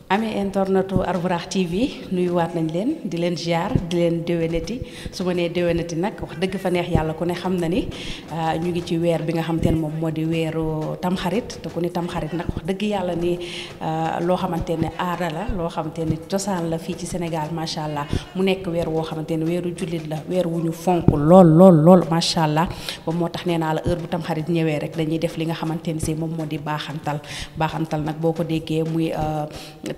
amee internetu Albourakh TV nuyuwaat nañ leen di leen ziar di leen déwénati su ma nee déwénati nag wax dëgg fa neex yàlla ku ne xam na ni ñu ngi ci weer bi nga xamante ne moom moo di weeru tamxarit te ku ni tamxarit nag wax dëgg yàlla ni loo xamante ne aada la loo xamante ni cosaan la fii ci Sénégal macha allah mu nekk weer woo xamante ne weeru jullit la weer wu ñu fonk lool macha allah ba moo tax nee naa la heure bu tamxarit ñëwee rek dañuy def li nga xamante ni si moom moo di baaxantal nag boo ko déggee muy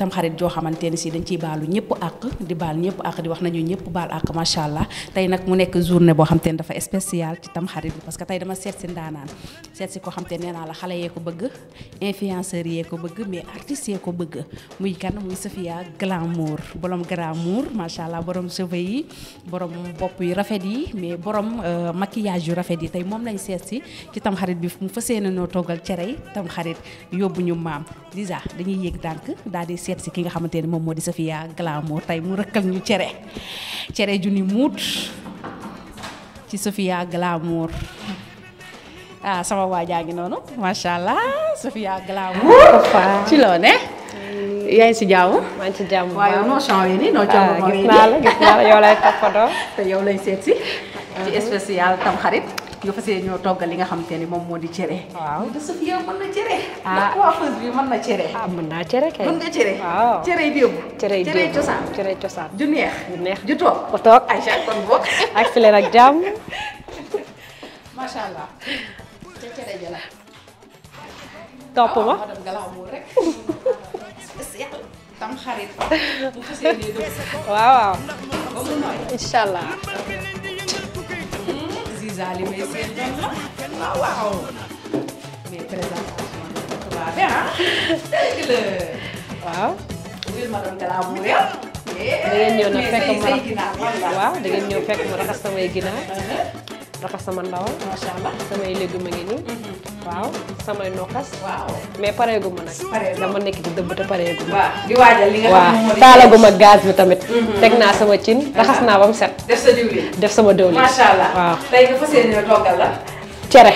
tamxarit joo xamante ni si dañ ciy baalu ñëpp àq di baal ñëpp àq di wax nañu ñëpp baal àq macha allah tey nag mu nekk journée boo xamante ni dafa spécial ci tamxarit bi parce que tey dama seet si ndaanaan seet si ko xamante nee naa la xale yee ko bëgg influenceurs yee ko bëgg mais artistes yee ko bëgg muy kan muy Sophia Glamour borom glamour macha allah borom cheveux yi borom bopp yu rafet yi mais borom maquillage yu rafet yi tey moom lañ seet si ci tamxarit bi mu fas yéene noo toggal cerey tamxarit yóbbu ñu maam Lisa dañuy yéeg dànk daal di seet si ki nga xamante ni moom moo di Sophia Glamour tey mu rëkkal ñu cere ju ni muut ci Sophia Glamour sama waajaa ngi noonu macha allah Sophia Glamour ci loo ne yaa ngi si jàmm maa ngi ci jàmm waaye noo changé ni noo gis naa la yow lay toppatoo te yow lay seet si ci spécial tamxarit nga fas yéene ñoo toggal li nga xamante ni moom moo di cere. waaw de Sophia mën na cere. ndax coiffeuse bi mën na cere. mën naa cere kay. mën nga cere. waaw cere démb. cere cosaan. cere cosaan. ju neex. ju neex ju toog. ku toog Aïcha kon bokk. ak file ak jàmm. macha allah. te cere ja la. topp ma. madame Glamour rek. spécial tamxarit. mu fas yéene dugg. waaw. ba mu nooy. incha allah. Ziza li may seen doon la waaw mais présentation tubaab bi dëgg la waaw. wil madame Glamour ya da ngeen ñëw nag fekk ma ginaar waaw da ngeen ñëw fekk ma raxas samay ginaar raxas sama ndawal macha allah samay légumes a ngi nii waaw samay nokkas waaw mais pareegu ma nag dama nekk ci dëbb te pareegu ma waaw di waajal li nga xam ne waaw taalaguma gaz bi tamit teg naa sama cin raxas naa ba mu set def sa diwlin def sama diwlin macha allah waaw tey nga fas yéene toggal la cere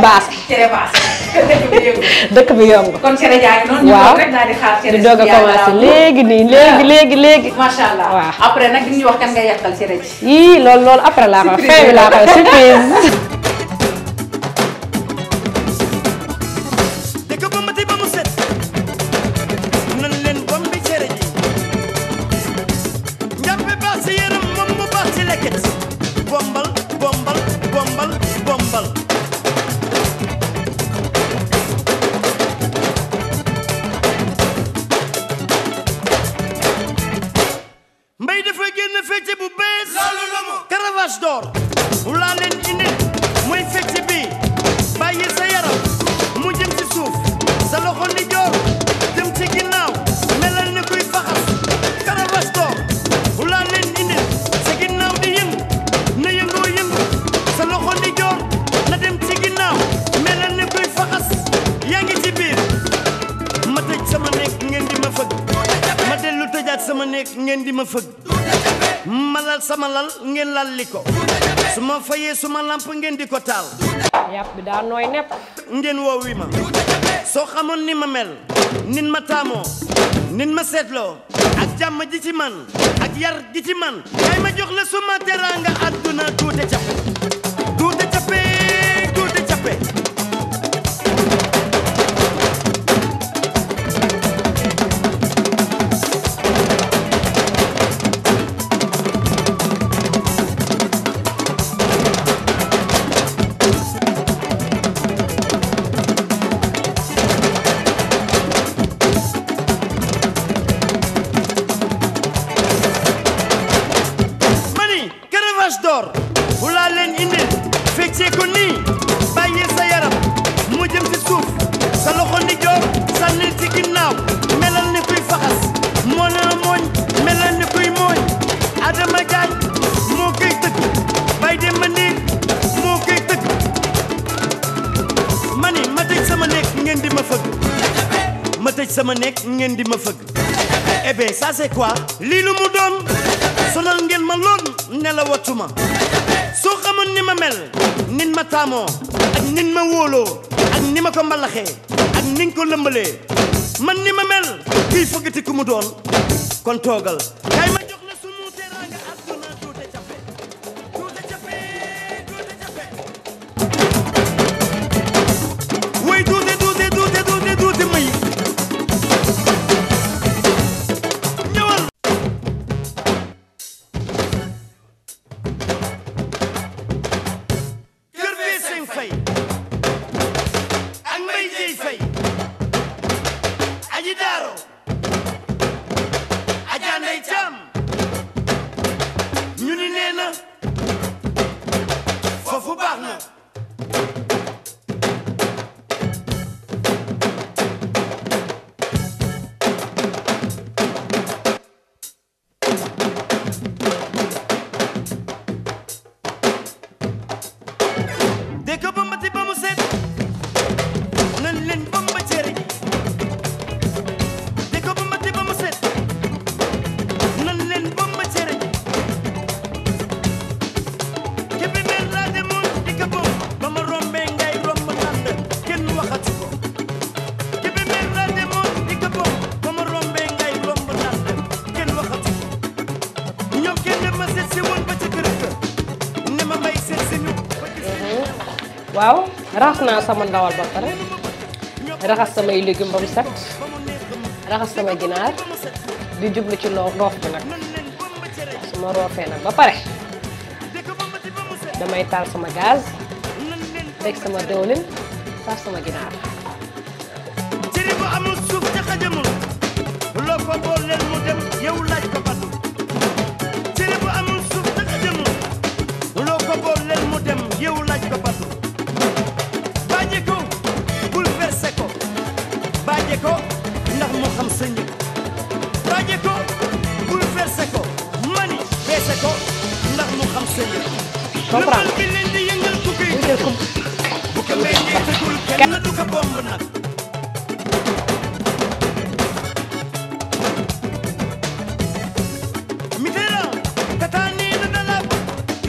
baas cere baas dëkk bi yëngu dëkk bi yëngu kon cere jaa ngi noonu waaw ñu rek daal di xaar cere di doog a commencé léegi nii léegi macha allah waaw après nag di ñu wax kan nga yàqal cere ji yii loolu après laa koy fin bi laa koy surprise Caravage d'or laa leen indi muy fecc bi bàyyi sa yaram mu jëm ci suuf sa loxo ndi joor jëm ci ginnaaw melal ni kuy faxas Caravage d'or laa leen indi sa ginnaaw di yëngu na yëngoo yëngu sa loxo ndi joor na dem ci ginnaaw melal ni kuy faxas yaa ngi ci biir ma tëj sama nekk ngeen di ma fëgg ma dellu tëjaat sama nekk ngeen di ma fëgg ma lal sama lal ngeen lal li ko su ma fayee suma lamp ngeen di ko taal yàpp bi daa nooy nepp ngeen woowi ma soo xamoon ni ma mel nin ma taamoo nin ma seetloo ak jàmm ji ci man ak yar ji ci man kay ma jox la suma teraanga àdduna tuute cappe tuute cappe tuute cappe d'or laa leen indil feccee ko nii bàyyi sa yaram mu jëm ci suuf sa loxo ndi joor sànnil ci ginnaaw melal ni kuy faxas moo na mooñ melal ni kuy mooñ Adama Jaañ moo koy tëgg bay dem ma niir moo koy tëgg mani ma tëj sama nekk ngeen di ma fëgg ma tëj sama nekk ngeen di ma fëgg eh bien ça c'est quoi lii lu mu doon sonal ngeen ma lool ne la watuma soo xamoon ni ma mel nin ma taamoo ak nin ma wóoloo ak ni ma ko mbalaxee ak ni nga ko lëmbalee man ni ma mel kii fëggati ku mu doon kon toogal kay ma jox la sunu teraanga àdduna tuute cappe tuute cappe tuute cappe way tuute tuute tuute tuute tuute may ñëwal kër fee seen fay ak mbay jey fay aji daaro aja ndey caam ñu ni nee na foofu baax na dëkk ba mbati ba mu set nan leen bomba cere dëkk ba mbati ba mu set nan leen bomba cere kebe mel laa demoon di ka bom ba ma rombee ngay romb nand kenn waxatu ko kebe mel laa demoon di ka bom ba ma rombee ngay romb nand kenn waxatu ko ñoom kenn ma set si woon ba ca kër ga ne ma may set si ñu waaw raxas naa sama ndawal ba pare raxas samay légumes ba mu set raxas sama ginaar di jublu ci roof bi nag su ma roofee nag ba pare damay taal sama gaz teg sama dëwlin saaf sama ginaar. cere bu amul suuf ca xajamul loo ko booleel mu dem yow laaj ko batu cere bu amul suuf ca xajamul loo ko booleel mu dem yow laaj ko batu baaje ko bul verse ko baaje ko ndax mu xam sa njëg baaje ko bul verse ko mani verse ko ndax mu xam sa njëg comprendre gi leen di yëngal ku koy jël ko bu ko may dee tëggul kenn du ko bomb nag Mitterrand tata nee na dala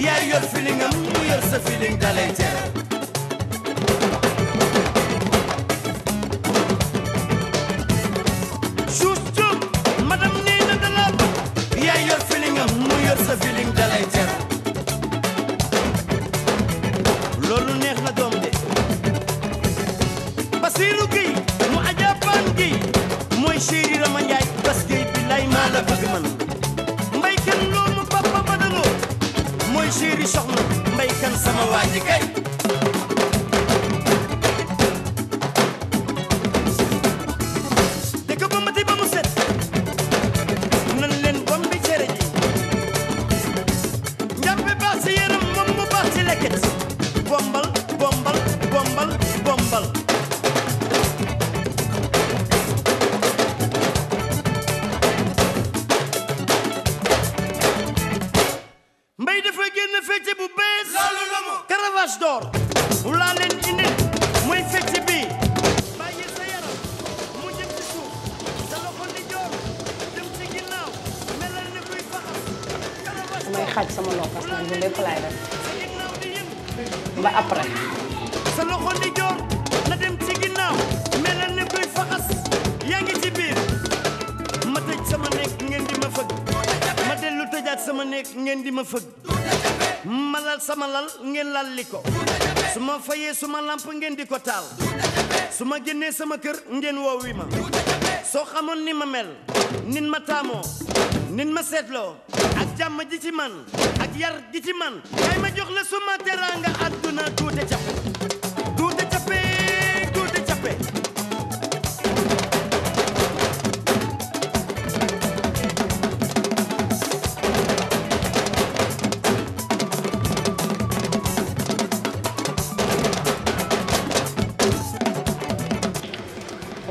yaa yor feeling am mu yor sa feeling dalay tere Chouchou madame nee na dala yaa yor feeling am mu yor sa feeling dalay tere loolu neex na doom de Basiru Gueye mu ajabaan Gueye mooy chéri Rama Njaay bas Gueye bi lay maa la bëgg man mbay kan loo mu papa badaloo mooy chéri soxna mbay kan sama waaji kay dëkk ba mati ba mu set nan leen bombi cere ji njàmpe baax ci yaram moom mu baax ci lekket bombal bombal bombal bombal mbay dafa génn fecc bu bees loolu la mu Caravage d'or laa leen indi mooy fecc bi bàyyi sa yaram mu jëm ci suuf sa loxo ndi joor jëm ci ginnaaw melal ni kuy faxas Caravage damay xaaj sama nokkas nag bu lépp laay def sa ginnaaw di yëm ba après sa loxo ndi joor na dem ci ginnaaw melal ni kuy faxas yaa ngi ci biir ma tëj sama nekk ngeen di ma fëgg ma dellu tëjaat sama nekk ngeen di ma fëgg ma lal sama lal ngeen lal li ko su ma fayee suma lamp ngeen di ko taal su ma génnee sama kër ngeen woowi ma soo xamoon ni ma mel nin ma taamoo nin ma seetloo ak jàmm ji ci man ak yar ji ci man kay ma jox la suma teraanga àdduna tuute cappe tuute cappe tuute cappe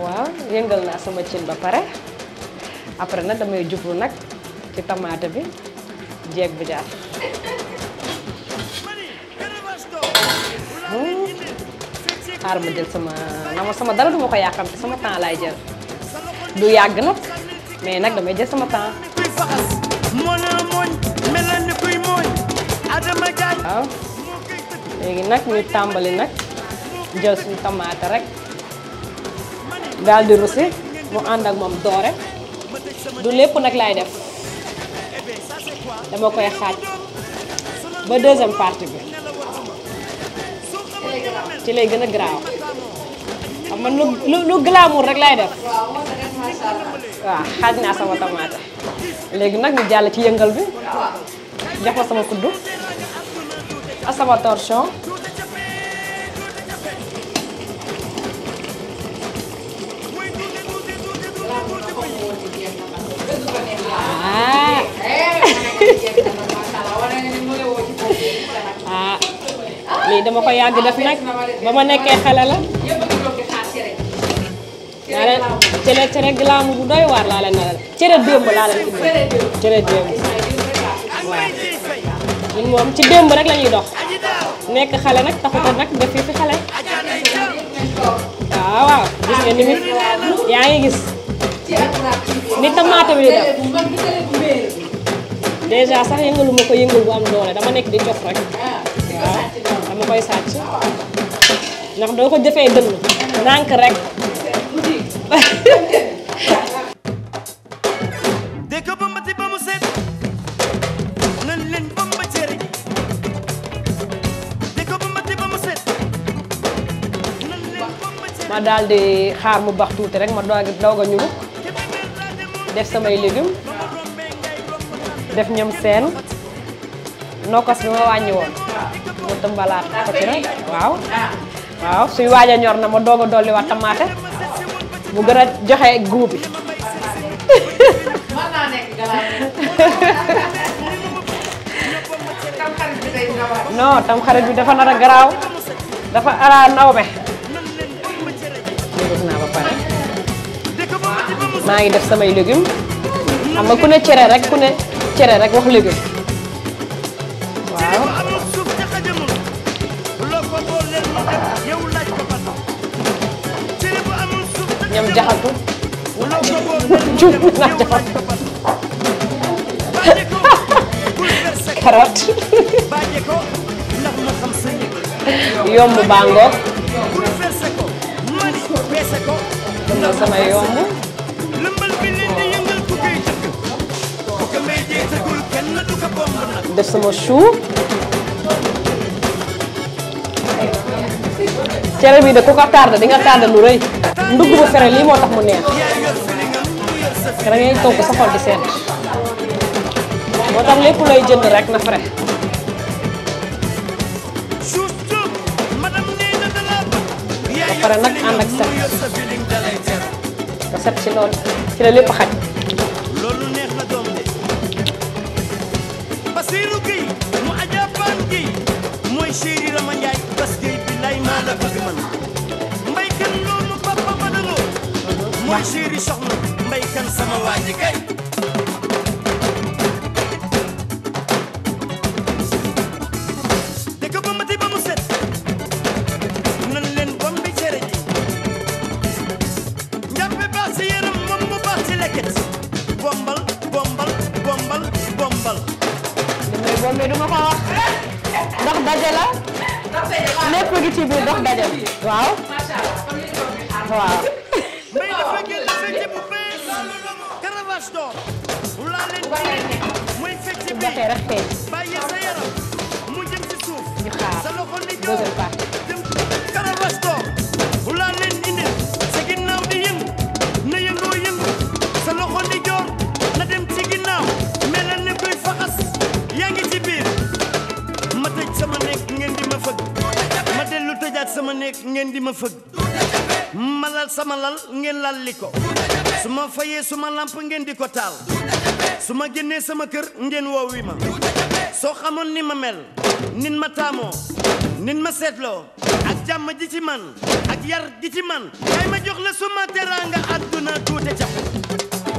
waaw yëngal naa sama cin ba pare après nag damay jublu nag ci tamaate bi jeeg bu jaar mani Caravage d'or xaar ma jël sama dara duma ko yàqamte sama temps laay jël du yàgg nag mais nag damay jël sama temps kuy faxas moo la mooñ melal ni kuy mooñ Adama Jaañ waaw moo koy tëgg léegi nag ñu tàmbali nag jël suñu tamaate rek daal di russi mu ànd ak moom doore du lépp nag laay def dama koy xaaj ba deuxième partie bi ci lay gën a garaaw xam man lu glamour rek laay def waaw xaaj naa sama tomate léegi nag ñu jàll ci yëngal bi jox ma sama kuddu ak sama torchon lii dama ko yàgg def nag ba ma nekkee xale la naa leen cere glamour bu doy waar laa leen na cere démb laa leen indi cere démb waaw ñun moom ci démb rek la ñuy dox nekk xale nag taxuta nag def fi xale waaw gis nga ni mi yaa ngi gis ni tamaate bi di def déjà sax yëngalu ma ko yëngal bu am doole dama nekk di cof rek waaw dama koy sàcc ndax doo ko jëfee dënn nànk rek dëkk ba mbati ba mu set nan leen bamba cere dëkk ba mbati ba mu set nan leen bamba cere ma daal di xaar mu bax tuuti rek ma doog a ñuru def samay légumes def ñoom seen nokkos bi ma wàññi woon mu tëmbalaat ko ci rek waaw suy waaj a ñor na ma doog a dolliwaat tamaate mu gën a joxe goût bi non tam xarit bi dafa nar a garaaw dafa ara nawbe dégg naa ba pare maa ngi def samay légumes xam nga ku ne cere rek wax légume waaw ñam jaxatu jub na jaxatu carotte yomb bangoog dama sama yomb def sama chou cere bi de ku ko tardé di nga tardé lu rëy ndugg bu fere lii moo tax mu neex da ngay toog sa xol di seet moo tax lépp lay jënd rek na frais ba pare nag ànd ak set nga set ci loolu ci la lépp xaj loolu neex na doom de Basiru Gueye mu ajabaan Gueye mooy chéri Rama Ndiaye bas Gueye bi lay maa la bëgg man mbay kan loolu papa badaloo mooy chéri soxna mbay kan sama waa ji kay dëkk ba mati ba mu set nan leen bom bi cere ji njàmpe baax si yaram moom mu baax si lekket bombal bombal bombal bombal mais bombe du ma ko wax ndox daje la lépp gi ci biir ndox daje waaw waaw mbay dafa jël fecce bu bees Caravage d'or laa leen muy fecce bi joxe rek feeñ bàyyi sa yaram mu jëm si suuf ñu xaar sa loxo ni joor deuxième partie jëm Caravage d'or laa leen indil sa ginnaaw di yëngu na yëngoo yëngu sa loxo ni joor na dem ci ginnaaw melal ne koy faxas yaa ngi ci biir ma tëj sama nekk ngeen di ma fëgg ma dellu tëjaat sama nekk ngeen di ma fëgg ma lal sama lal ngeen lal li ko su ma fayee suma lamp ngeen di ko taal su ma génnee sama kër ngeen woowi ma soo xamoon ni ma mel nin ma taamoo nin ma seetloo ak jàmm ji ci man ak yar ji ci man kay ma jox la suma teraanga àdduna tuute cappe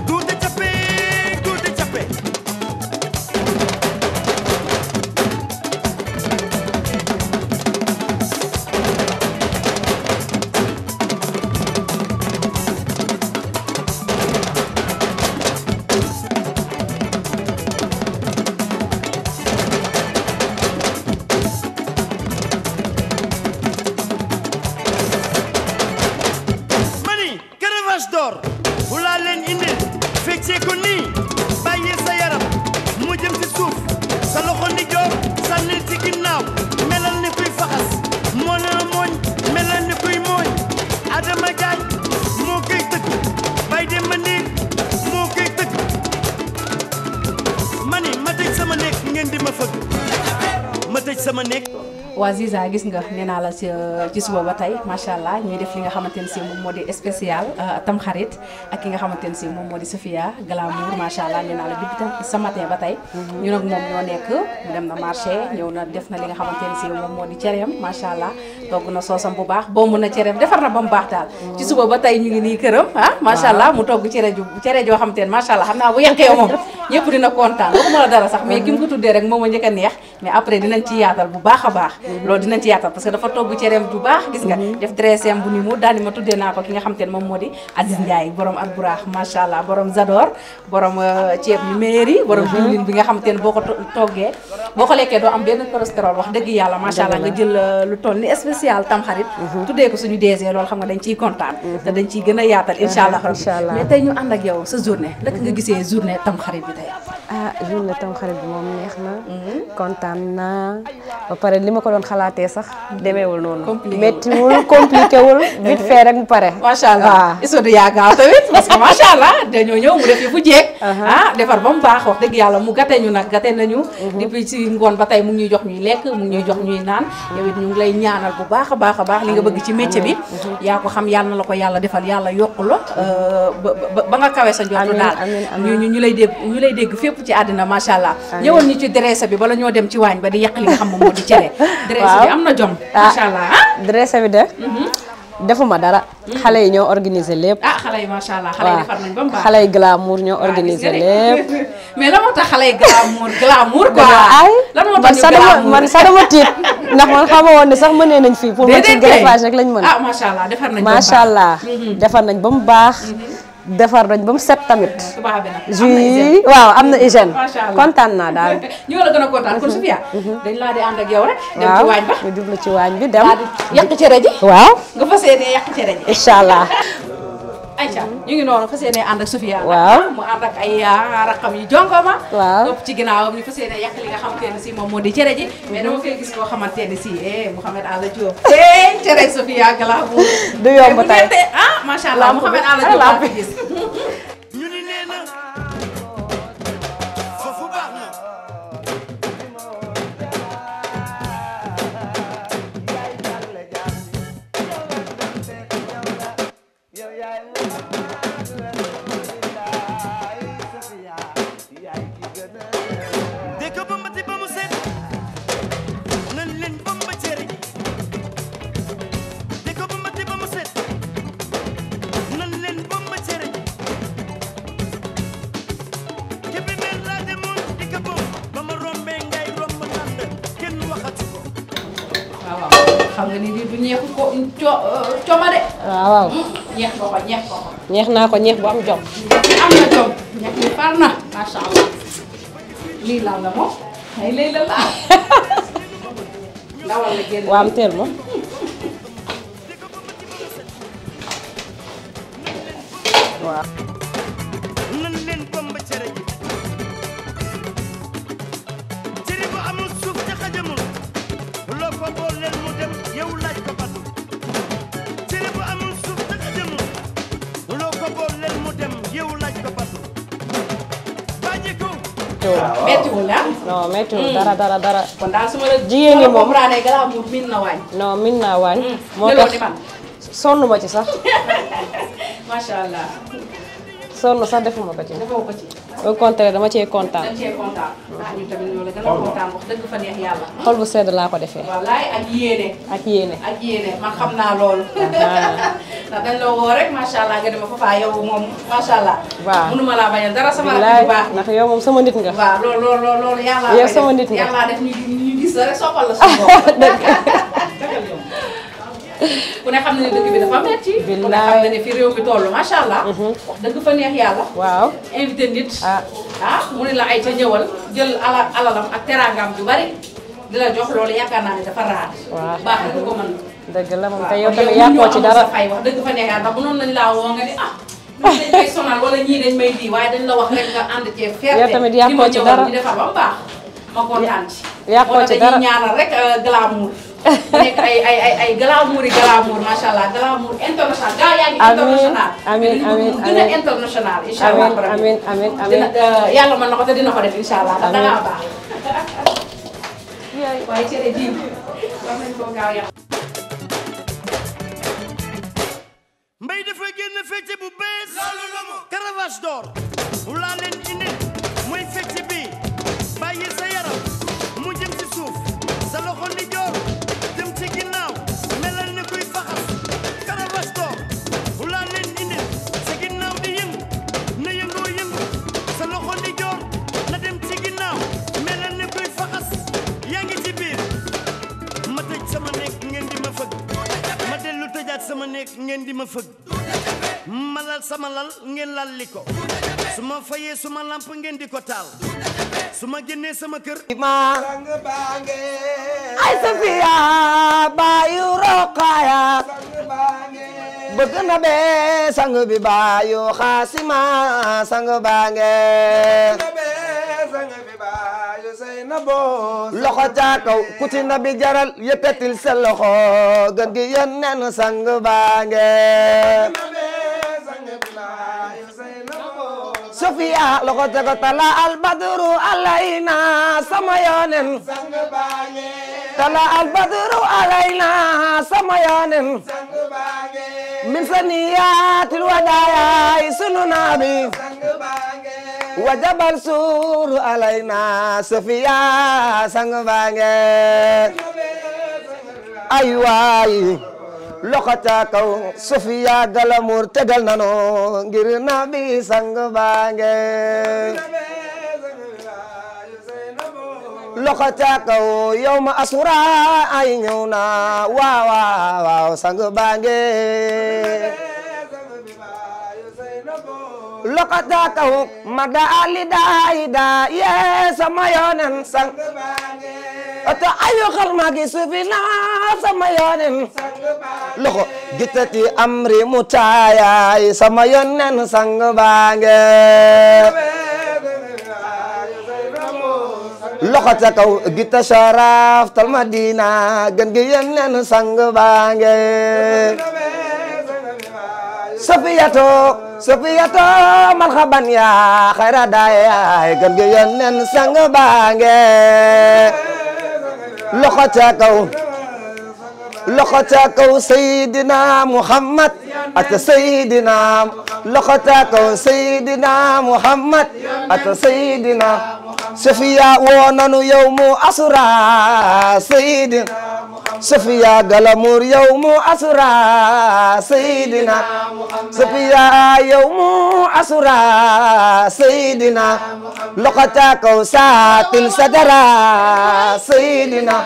tuute cappe tuute cappe mani Caravage d'or bu laa leen indil sama néeg. waa Ziza gis nga nee naa la ci suba ba tey macha allah ñuy def li nga xamante ne si moom moo di spécial tamxarit ak ki nga xamante ne si moom moo di Sofia Glamour macha allah nee naa la depuis sa matin ba tey ñu nag moom ñoo nekk mu dem na marché ñëw na def na li nga xamante ne si moom moo di cereem macha allah togg na soosam bu baax bomb na cereem defar na ba mu baax daal ci suba ba tey ñu ngi nii këram ah macha allah mu togg cere joo xamante ne macha allah xam naa bu yekkee moom ñëpp dina kontaan waxuma la dara sax mais ki mu ko tuddee rek moom a njëkk a neex mais après dinañ ci yaatal bu baax a baax loolu dinañ ci yaatal parce que dafa togg cereem bu baax gis nga def dressem bu ni mu daal di ma tuddee naa ko ki nga xam te ne moom moo di Aziz Ndiaye borom at buraax macha allah borom Zador borom ceeb yu mairie borom diwlin bi nga xam te ne boo ko toggee boo ko lekkee doo am benn cholestérol wax dëgg yàlla macha allah nga jël lu toll ni spécial tamxarit tuddee ko suñu DG loolu xam nga dañ ciy kontaan te dañ ciy gën a yaatal incha allah mais tey ñu ànd ak yow sa journée naka nga gisee journée tamxarit bi tey journée tamxarit bi moom neex na kontaan naa ba pare li ma ko doon xalaatee sax demeewul noonu méttiwul compliqué wul vite fait rek mu pare macha allah iso du yaakaar tamit parce que macha allah dañoo ñëw mu def yi fu jeeg defar ba mu baax wax dëgg yàlla mu gate ñu nag gate nañu depuis ci ngoon ba tey mu ngi ñuy jox ñuy lekk mu ngi ñuy jox ñuy naan yow it ñu ngi lay ñaanal bu baax a baax a baax li nga bëgg ci métier bi yaa ko xam yàlla na la ko yàlla defal yàlla yokku la ba nga kawe sa njortu daal ñu lay dégg fépp ci àddina macha allah ñëwoon ñu ci dressé bi bala ñoo dem ci waañ ba di yàq li nga xam moom moo di cere dressé bi am na jom macha allah dressé bi de defuma dara xale yi ñoo organiser lépp xale yi macha allah xale yi defar nañ ba mu baax xale yi glamour ñoo organiser lépp mais lan moo tax xale yi glamour quoi lan moo tax man sax dama tiit ndax man xama woon ne sax mënee nañ fii pour man ci greffage rek lañ mën macha allah defar nañ macha allah defar nañ ba mu baax defar nañ ba mu set tamit jus waaw am na hygiène kontaan naa daal ñu la gën a kontaan kon Sofia dañ laa di ànd ak yow rek dem ci waañ ba ñu jublu ci waañ bi dem yàq cere ji waaw nga fas yéene yàq cere ji incha allah Aïcha ñu ngi noonu fas yéene ànd ak Sofia waaw mu ànd ak ay rakam yu jongoma waaw topp ci ginnaawam ñu fas yéene yàq li nga xamante ne si moom moo di cere ji mais dama fay gis koo xamante ne si Mouhamed Alla Diop cere Sofia Glamour du yomb tey macha allah Mouhamed Alla Diop laa fi gis ñu ni nee na foofu baax na dëkk ba mbati ba mu set nan leen ba mba cere dëkk ba mbati ba mu set nan leen ba mba cere kebe mel laa demoon di ko bom ba ma rombee ngay romb nand kenn waxatu ko waaw xam nga ni lii du ñeexu ko coma de waaw ñeex ko ko ñeex naa ko ñeex bu am jom am na jom ñeex mi far na macha allah lii lan la moom ay lay la laal ndawal la génn waa am teel ma waaw nan leen bomba cere ji cere bu amul suuf te xajamul loo ko bool leen mu dem yow laaj ko batu cere bu amul suuf te xajamul loo ko bool leen mu dem yow laaj ko batu bàjji ko méttiwul non méttiwul dara kon daal su ma la jigéen ñi moom comprendre Glamour min na waañ non min naa waañ moo meloo tax ni man sonn ma ci sax macha allah sonn sax defuma ko ci defoo ko ci au contraire dama cee kontaan dañ cee kontaan ñu tamit ñoo la gën a kontaan wax dëgg fa neex yàlla xol bu sedd laa ko defee wallaay ak yéene ak yéene man xam naa loolu ndax dañ la woo rek macha allah nga dema Fafa yow moom macha allah waaw mënuma laa bañal dara sama bilaay rakk bu baax ndax yow moom sama nit nga waaw loolu yàlla yow sama nit nga yàlla def ñu gis la rek soppal la suñu bopp ku ne xam na ne dëkk bi dafa metti ku ne xam na ne fi réew mi toll macha allah wax dëgg fa neex yàlla waaw invité nit mu ne la ay ca ñëwal jël alalam ak teraangam ju bari di la jox loolu yaakaar naa ne dafa raar waaw baax na ko mën dëgg la moom te yow tamit yàqoo ci dara fay wax dëgg fa neex yàlla ndax bu noonu lañ laa woo nga ni dañ may sonal wala ñii dañ may di waaye dañ la wax rek nga ànd cee fierté yow tamit yàqoo ci dara ñu defar ba mu baax ma kontaan ci yàqoo ci dara dañuy ñaanal rek Glamour mu nekk ay Glamour macha allah Glamour international gaa yaa ngi international amiin gën a international incha allah amiin yàlla mën na ko te dina ko def incha allah ndax dangaa baax waaye cere ji war nañ koo gaaw yàq. mbay dafa génn fecc bu bees loolu la mu Caravage d'or laa leen indi muy fecc bi bàyyi sa yaram mu jëm ci suuf sa loxo ndi joor jëm ci ginnaaw melal ni kuy faxas Caravage d'or laa leen indi sa ginnaaw di yëngu na yëngoo yëngu sa loxo ndi joor na dem ci ginnaaw melal ni kuy faxas yaa ngi ci biir ma tëj sama nekk ngeen di ma fëgg ma dellu tëjaat sama nekk ngeen di ma fëgg ma lal sama lal ngeen lal li ko su ma fayee suma lamp ngeen di ko taal su ma génnee sama kër ma ay Safiya baayu Roqaya bëgg na be sang bi baayu Xaasima sang baange loxo ca kaw ku ci na bi jaral yëkkatil sa loxo gën gi yónneen sang baange Safiya loxo ca kaw tala albadru alayna sama yónneen tala albadru alayna sama yónneen min saniyatil wadaay sunu nabi wajabal suuru alayna Safiya sang baange ay waay loxo ca kaw Safiya Galamour tegal nano ngir nabi sang baange loxo ca kaw yow ma asura ay ñëw na waaw waaw sang baange loxo ca kaw ma daali daayida yee sama yónneen sang oto ayu xar ma gi sufi na sama yónneen loxo gitati amri mu taayaay sama yónneen sang baange loxo ca kaw gita sharaf tal madina gën gi yónneen sang baange Safiyato marhaban ya khayra daay gën gi yónneen sang baange loxo ca kaw Seydina Muhammad ata Seydina loxo ca kaw Seydina Muhammad ata Seydina Safiya woo nanu yawmu asura Seydina Safiya Galamour yawmu asura Seydina Safiya yawmu asura Seydina loxo ca kaw saatil sadara Seydina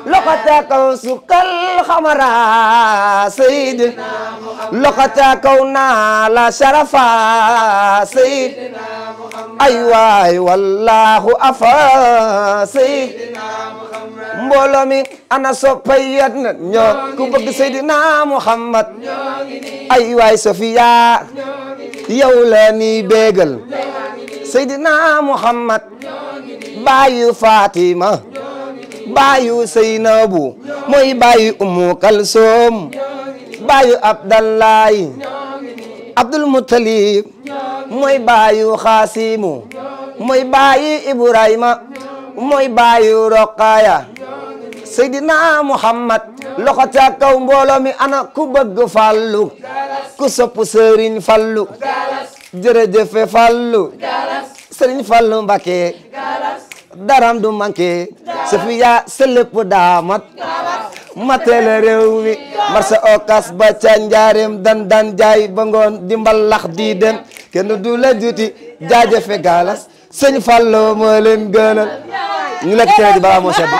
loxo ca kaw sukal xamara Seydina loxo ca kaw naala sharafa Seydina ay waay wallahu afa Seydina mbooloo mi ana soppayat na ñoo ku bëgg Seydina Muhammad ay waay Safiya yow la ni bégal Seydina Muhammad baayu Fatima baayu Seynabu mooy baayu Ummu Kalsoom baayu Abdallahi Abdul Muttalib mooy baayu Xaasimu mooy baayu Ibrahima mooy baayu Roqaya Seydina Muhammad loxo ca kaw mbooloo mi ana ku bëgg Fallu ku sopp Sëriñ Fallu jërëjëfe Fallu Sëriñ Fallu Mbakke daram du manqué Safiya sa lépp daa mat matele réew mi marché Ocass ba ca njaareem dan jaay ba ngoon di mbalax di dem kenn du la juti jaajëfe galas Sëñ Fallu moo leen gënal ñu lekk cere ji balaa moo sedd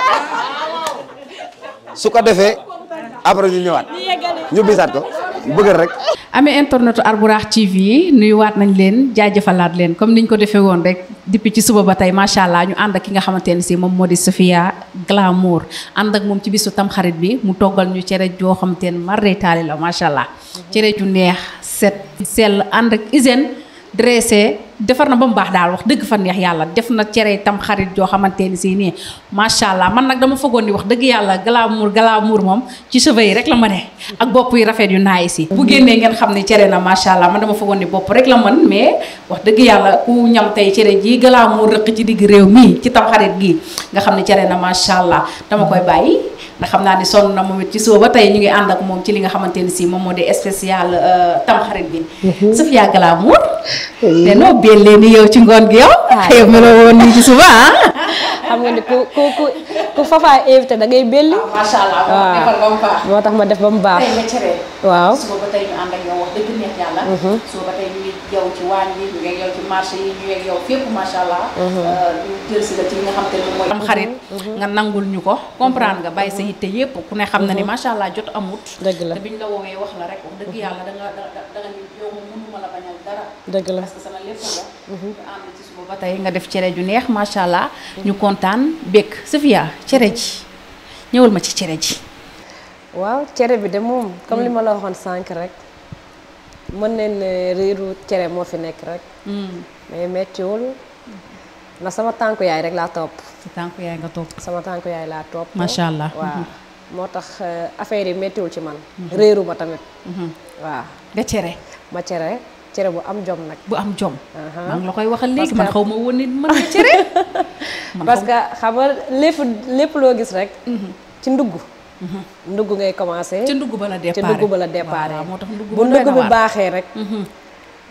su ko defee après ñu ñëwaat ñu bisaat ko bëgg rek. amee internetu Albourakh TV yi nuyuwaat nañ leen jaajëfalaat leen comme niñ ko defee woon rek depuis ci suba ba tey macha allah ñu ànd ak ki nga xamante ne si moom moo di Safiya Galamour ànd ak moom ci bisu tamxarit bi mu toggal ñu cere joo xamante ne marre taali la macha allah. cere ju neex set sell ànd ak hygiène dressé defar na ba mu baax daal wax dëgg fa neex yàlla def na cere tam xarit joo xamante ni si nii macha allah man nag dama foogoon ni wax dëgg yàlla glamour moom ci cheveux yi rek la mëne ak bopp yu rafet yu naay si bu génnee ngeen xam ne cere na macha allah man dama foogoon ni bopp rek la mën mais wax dëgg yàlla ku ñam tey cere ji glamour rëq ci digg réew mii ci tam xarit gii nga xam ne cere na macha allah dama koy bàyyi ndax xam naa ni sonn na moom it ci soo ba tey ñu ngi ànd ak moom ci li nga xamante ni si moom moo di spécial tamxarit bi Sophia Glamour te noo bellee ni yow ci ngoon gi yow yow meloo woon nii ci suba xam nga ni ku Fafa invité da ngay belli macha allah defal ba mu baax moo tax ma def ba mu baax tey nga cere waaw suba ba tey ñu ànd ak yow wax dëgg neex yàlla suba ba tey ñu ngi yow ci waañ bi ñu ngi yow ci marché yi ñu ngi yow fépp macha allah ñu jël si la ci li nga xam te ne mooy am xarit nga nangul ñu ko comprendre nga bàyyi sa yitte yépp ku ne xam na ni macha allah jot amut dëgg la te biñ la woowee wax la rek wax dëgg yàlla da nga ñu yow moom mënuma la bañal dara dëgg la parce que sama lépp la ñu ànd ci suba ba tey nga def cere ju neex macha allah ñu kontaan bekk Sophia cere ji ñëwal ma ci cere ji waaw cere bi de moom comme li ma la waxoon sànq rek mën nañ ne riiru cere moo fi nekk rek mais méttiwul na sama tànku yaay rek laa topp sa tànku yaay nga topp sama tànku yaay laa topp macha allah waaw moo tax affaire yi méttiwul ci man réeru ma tamit waaw nga cere ma cere bu am jom nag bu am jom maa ngi la koy waxal léegi man xaw ma woon nit mën nga cere parce que xam nga lépp loo gis rek ci ndugg ngay commencé ci ndugg ba la départ ci ndugg ba la départ moo tax ndugg bu ndugg bi baaxee rek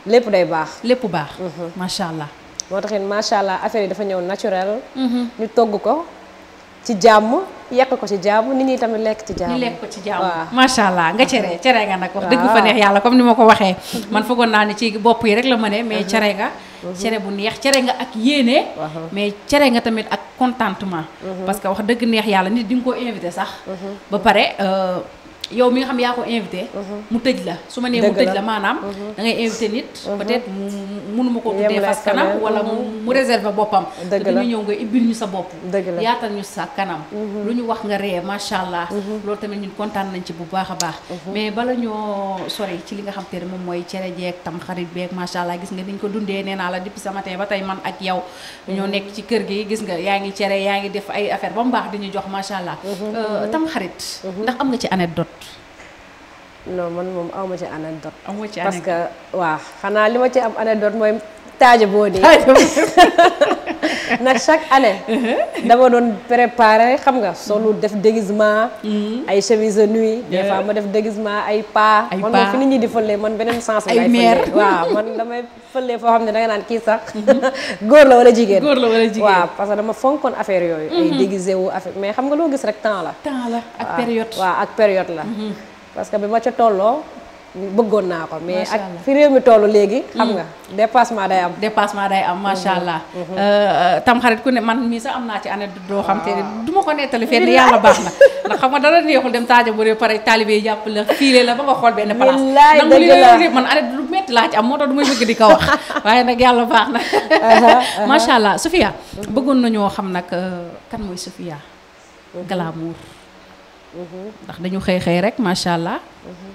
lépp day baax lépp baax macha allah moo tax it macha allah affaire yi dafa ñëw naturel ñu togg ko ci jàmm yekk ko ci jàmm nit ñi tamit lekk ci jàmm ñu lekk ko ci jàmm macha allah nga cere nga nag wax dëgg fa neex yàlla comme ni ma ko waxee man foogoon naa ni ci bopp yi rek la mëne mais cere nga cere bu neex cere nga ak yéene mais cere nga tamit ak contentement parce que wax dëgg neex yàlla nit di nga ko invité sax ba pare yow mi nga xam yaa ko invité mu tëj la su ma nee mu tëj la maanaam da ngay invité nit peut-être mënuma ko tuddee fas kanam wala mu réserver boppam te dañu ñëw nga ibbil ñu sa bopp yaatal ñu sa kanam lu ñu wax nga ree macha allah loolu tamit ñun kontaan nañ ci bu baax a baax mais bala ñoo sori ci li nga xam te ne moom mooy cere jeeg tam xarit beeg macha allah gis nga niñ ko dundee nee naa la depuis ce matin ba tey man ak yow ñoo nekk ci kër gi gis nga yaa ngi cere yaa ngi def ay affaire ba mu baax dañuy jox macha allah tam xarit ndax am nga ci anecdote non man moom awma ci anecdote amoo ci parce que waaw xanaa li ma ci am anecdote mooy taaja boo nii nag chaque année dama doon préparer xam nga solu def déguisement ay chemise de nuit des fois ma def déguisement ay pas man moom fi nit ñi di fëlee man beneen sens ay mère waaw man damay fëlee foo xam ne danga naan kii sax góor la wala jigéen waaw parce que dama fonkoon affaire yooyu ay déguisé wu affaire mais xam nga loo gis rek temps la ak période waaw ak période la parce que bi ma ca tolloo bëggoon naa ko mais ak fi réew mi toll léegi xam nga dépassement day am macha allah tam xarit ku ne man mii sax am naa ci année doo xam te du ma ko nettali fenn yàlla baax na ndax xam nga dara neexul dem taaja bu ré pare taalibe yi jàpp la fiile la ba nga xool benn place nangu li man année lu metti laa ci am moo tax du may bëgg di ko wax waaye nag yàlla baax na macha allah Sophia bëggoon nañoo xam nag kan mooy Sophia Glamour ndax dañu xëy rek macha allah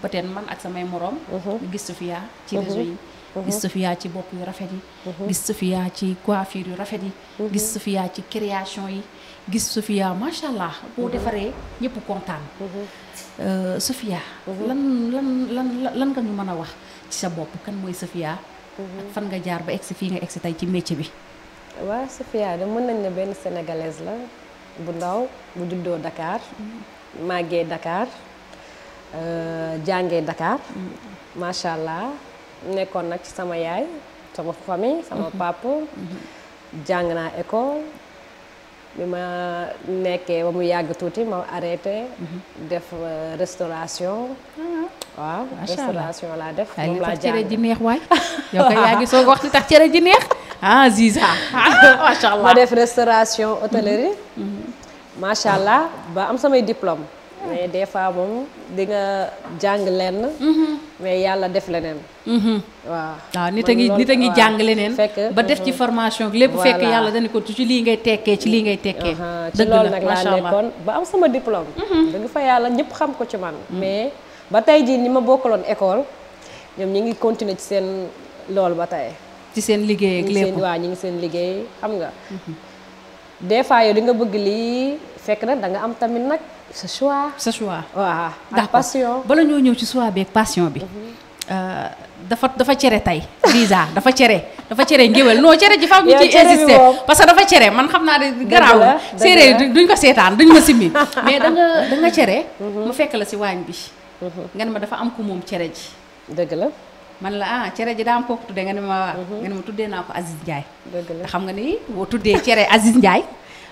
peut-être man ak samay morom ñu gis Sophia ci réseau yi gis Sophia ci bopp yu rafet yi gis Sophia ci coiffure yu rafet yi gis Sophia ci création yi gis Sophia macha allah boo defaree ñëpp kontaan Sophia lan nga ñu mën a wax ci sa bopp kan mooy Sophia ak fan nga jaar ba egsi fii nga egsi tey ci métier bi waaw Sophia de mën nañ ne benn sénégalaise la bu ndaw bu juddoo Dakar màggee Dakar jàngee Dakar macha allah nekkoon nag ci sama yaay sama famille sama papa jàng naa école bi ma nekkee ba mu yàgg tuuti ma arrêté def restauration waaw restauration laa def moom laa jàng cere ji neex waay yow kay yaa ngi soog wax li tax cere ji neex Ziza macha allah ma def restauration hôtellerie macha allah ba am samay diplôme mais des fois moom di nga jàng lenn mais yàlla def leneen waaw nit a ngi jàng leneen ba def ci formation lépp fekk yàlla dañu ko ci lii ngay tekkee ci lii ngay tekkee ci loolu nag laa nekkoon ba am sama diplôme dëgg fa yàlla ñëpp xam ko ci man mais ba tey jii ñi ma bokkaloon école ñoom ñi ngi continuer ci seen loolu ba tey ci seen liggéey ak lépp waaw ñi ngi seen liggéey xam nga. des fois yow di nga bëgg lii fekk na da nga am tamit nag sa choix. sa choix waaw d'accord ak passion. bala ñoo ñëw ci choix bi ak passion bi. dafa cere tey déjà dafa cere ngéwél non cere ji faaw ñu ciy insister parce que dafa cere man xam naa ne garaaw séeréer duñ ko seetaan duñ ma simmi mais da nga cere mu fekk la si waañ bi nga ne ma dafa am ku moom cere ji dëgg la man la cere ji daa am kooku tuddee nga ne ma waa nga ne ma tuddee naa ko Aziz Ndiaye dëgg la te xam nga ni boo tuddee cere Aziz Ndiaye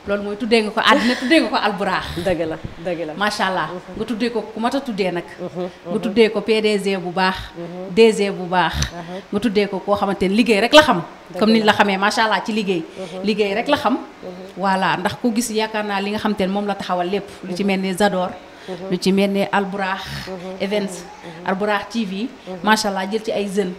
loolu mooy tuddee nga ko àddina tuddee nga ko alburaax dëgg la dëgg la macha allah nga tuddee ko ku mat a tuddee nag nga tuddee ko PDG bu baax DG bu baax nga tuddee ko koo xamante ni liggéey rek la xam comme ni la xamee macha allah ci liggéey rek la xam voilà ndax ku gis yaakaar naa li nga xamante ne moom la taxawal lépp lu ci mel ni Zador lu ci mel ni alburaax events alburaax TV macha allah jël ci ay jeunes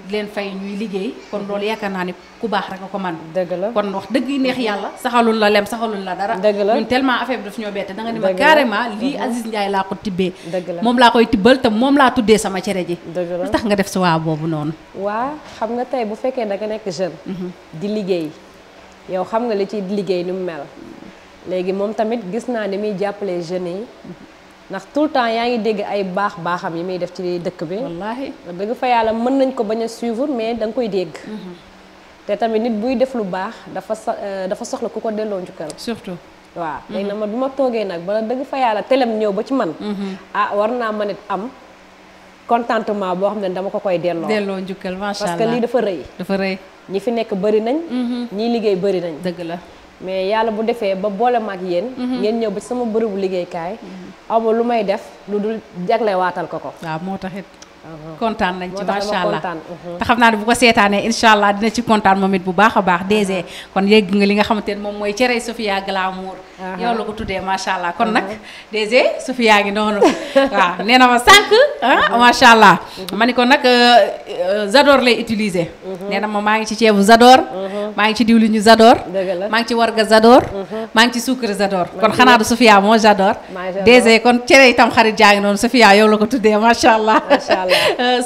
di leen fay ñuy liggéey kon loolu yaakaar naa ni ku baax rek nga ko man dëgg la kon wax dëgg yi neex yàlla saxalul la lem saxalul la dara dëgg la ñun tellement affaire bi daf ñoo bette da nga ni ma carrément lii Aziz Ndiaye laa ko tibbee dëgg la moom laa koy tibbal te moom laa tuddee sama cere ji dëgg la lu tax nga def si waa boobu noonu waa xam nga tey bu fekkee da nga nekk jeune di liggéey yow xam nga li ci liggéey ni mu mel léegi moom tamit gis naa ni muy jàppale jeunes yi ndax tout le temps yaa ngi dégg ay baaxam yi muy def ci dëkk bi wallaahi dëgg fa yàlla mën nañ ko bañ a suivre mais da nga koy dégg te tamit nit buy def lu baax dafa soxla ku ko delloo njukkal surtout waaw léegi nag man bu ma toogee nag bala dëgg fa yàlla telem ñëw ba ci man war naa mën a am contentement boo xam ne dama ko koy delloo njukkal macha allah parce que lii dafa rëy ñi fi nekk bëri nañ ñii liggéey bëri nañ dëgg la mais yàlla bu defee ba boole ma ak yéen ngeen ñëw ba ci sama bërëbu liggéeykaay awma lu may def lu dul jagle waatal ko waaw moo taxit kontaan nañ ci macha allah te te xam naa ne bu ko seetaanee incha allah dina ci kontaan moom it bu baax a baax DG kon yegg nga li nga xamante ne moom mooy cere Sofia Glamour yow la ko tuddee macha allah kon nag DG Sofia ngi noonu waaw nee na ma sànq macha allah ma ni ko nag Zador lay utiliser nee na ma maa ngi ci ceebu Zador maa ngi ci diwlinu Zador maa ngi ci warga Zador maa ngi ci suukar Zador kon xanaa du Sofia moo Zador DG kon cere itam xarit jaa ngi noonu Sofia yow la ko tuddee macha allah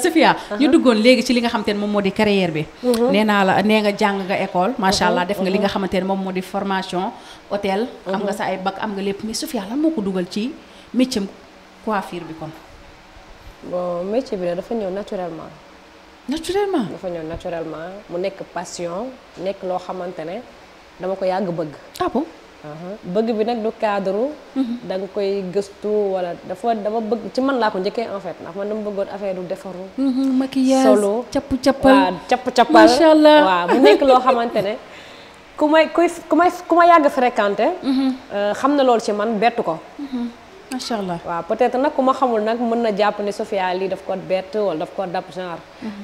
Sofia ñu duggoon léegi ci li nga xamante ne moom moo di carrière bi nee naa la nee nga jàng nga école macha allah def nga li nga xamante ne moom moo di formation hôtel am nga sa ay bac am nga lépp mais Sofia lan moo ko dugal ci métier coiffure bi kon bon métier bi dafa ñëw naturellement dafa ñëw naturellement mu nekk passion nekk loo xamante ne dama ko yàgg bëgg ah bon bëgg bi nag du cadre da nga koy gëstu wala dama bëgg ci man laa ko njëkkee en fait ndax man dama bëggoon affaire du defaru maquillage solo capp-cappal waaw capp-cappal macha allah waaw mu nekk loo xamante ne ku ma yàgg fréquenté xam na loolu ci man bettu ko macha allah waaw peut-être nag ku ma xamul nag mën na jàpp ne Sofia lii daf ko bett wala daf ko dab genre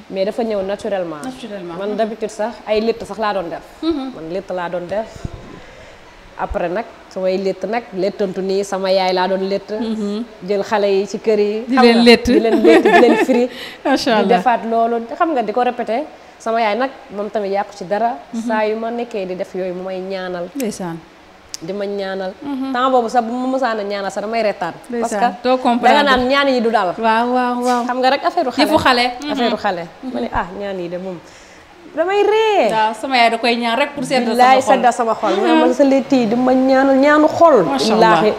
mais dafa ñëw naturellement man d'habitude sax ay létt sax laa doon def man létt laa doon def après nag samay létt nag léttantu nii sama yaay laa doon létt jël xale yi ci kër yi di leen létt di leen firi macha allah di defaat loolu xam nga di ko répété sama yaay nag moom tamit yàqu ci dara saa yu ma nekkee di def yooyu mu may ñaanal ndeysaan di ma ñaanal temps boobu sax bu ma mësaan a ñaanal sax damay retaan parce que doo comprendre da nga naan ñaan yi du dal waaw xam nga rek affaire xale ma ne ñaan yi de moom damay ree waaw sama yaay da koy ñaan rek pour seddal laay seddal sama xol ma sa létt yi di ma ñaanal ñaanu xol laaxi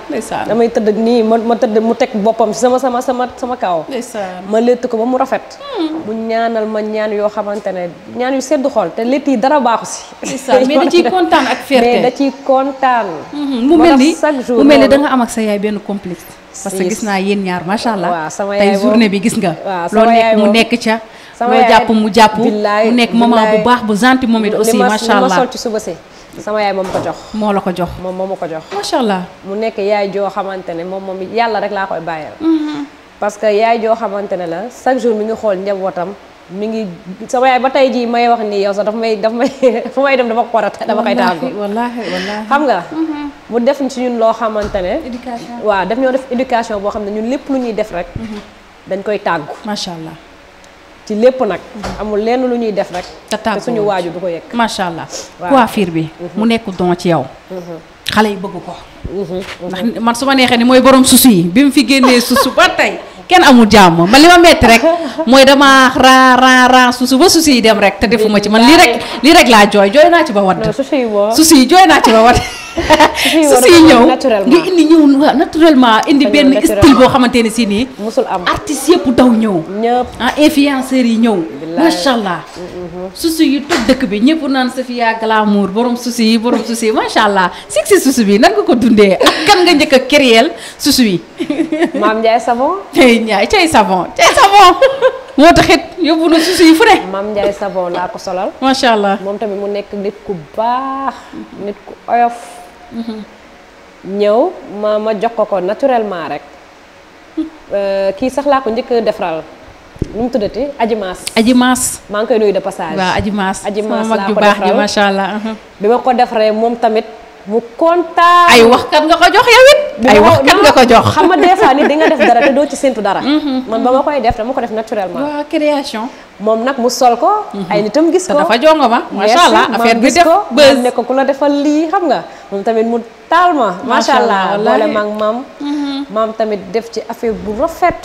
damay tëdd nii ma tëdd mu teg boppam si sama kaw ma létt ko ba mu rafet mu ñaanal ma ñaan yoo xamante ne ñaan yu sedd xol te létt yi dara baaxu si mais da ciy kontaan ak fierté mais da ciy kontaan mu mel ni da nga am ak sa yaay benn complexe parce que gis naa yéen ñaar macha allah waaw sama yaay tey journée bi gis nga loo nekk mu nekk ca sama loo jàpp mu jàpp mu nekk moment bu baax bu gentil moom it aussi macha allah ma sol ci suba si sama yaay moom ko jox moo la ko jox moom moo ma ko jox macha allah mu nekk yaay joo xamante ne moom yàlla rek laa koy bàyyal parce que yaay joo xamante ne la chaque jour mi ngi xool njabootam mi ngi sama yaay ba tey jii may wax nii yow sax daf may fu may dem dama ko war a dama koy tàggu wallaahi xam nga mu def ci ñun loo xamante ne waaw daf ñoo def éducation boo xam ne ñun lépp lu ñuy def rek dañ koy tàggu macha allah ci lépp nag amul lenn lu ñuy def rek te suñu waaju du ko yëg macha allah coiffure bi mu nekk don ci yow xale yi bëgg ko ndax man su ma neexee ni mooy borom susu yi bi mu fi génnee susu ba tey kenn amul jàmm man li ma metti rek mooy dama raa susu ba susi yi dem rek te defuma ci man lii rek laa jooy naa ci ba wadd susi yi jooy naa ci ba wadd susi yi ñëw nga indi naturellement indi benn style boo xamante ne si nii musul am artistes yëpp daw ñëw influenceurs yi ñëw macha allah susi yi toj dëkk bi ñëpp naan Safia glamour borom susi yi macha allah si susi bi nan nga ko dundee ak kan nga njëkk a créer susi yi Maam Ndiaye Savon cay savon moo taxit yóbbu na susi yi fu ne Maam Ndiaye Savon laa ko solal macha allah moom tamit mu nekk nit ku baax nit ku oyof ñëw ma jox ko naturellement rek kii sax laa ko njëkk defaral nu mu tuddati Aji Maas maa ngi koy nuyu de passage waaw Aji Maas laa ko baax ji macha allah bi ma ko defaree moom tamit mu kontaan ay waxkat nga ko jox yow it ay waxkat nga ko jox xam nga des fois nit di nga def dara te doo ci séntu dara man ba ma koy def dama ko def naturellement waaw création moom nag mu sol ko ay nitam gis ko dafa jongo ma macha allah affaire bi def bës ne ko ku la defal lii xam nga moom tamit mu taal ma macha allah boole maag maam tamit def ci affaire bu rafet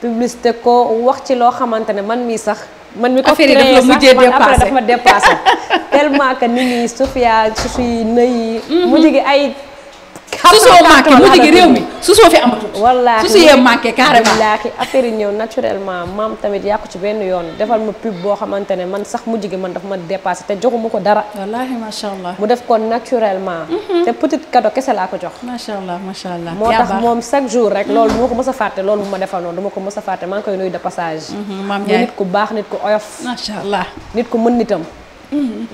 publicité ko wax ci loo xamante ne man mii sax man mi ko créé sax man après daf ma dépassé tellement que nit ñi Safia suy nëy mujj gi ay susoo manqué mujj gi réew mi susoo fi amatul wallaahi susu yee manqué carrément wallaahi affaire yi ñëw naturellement maam tamit yàqu ci benn yoon defal ma pub boo xamante ne man sax mujj gi man daf ma dépassé te joxuma ko dara wallaahi macha allah mu def ko naturellement te petit cadeau kese laa ko jox macha allah moo tax moom chaque jour rek loolu du ma ko mës a fàtte loolu bu ma defal noonu du ma ko mës a fàtte maa ngi koy nuyu de passage maam mu nit ku baax nit ku oyof macha allah nit ku mën nitam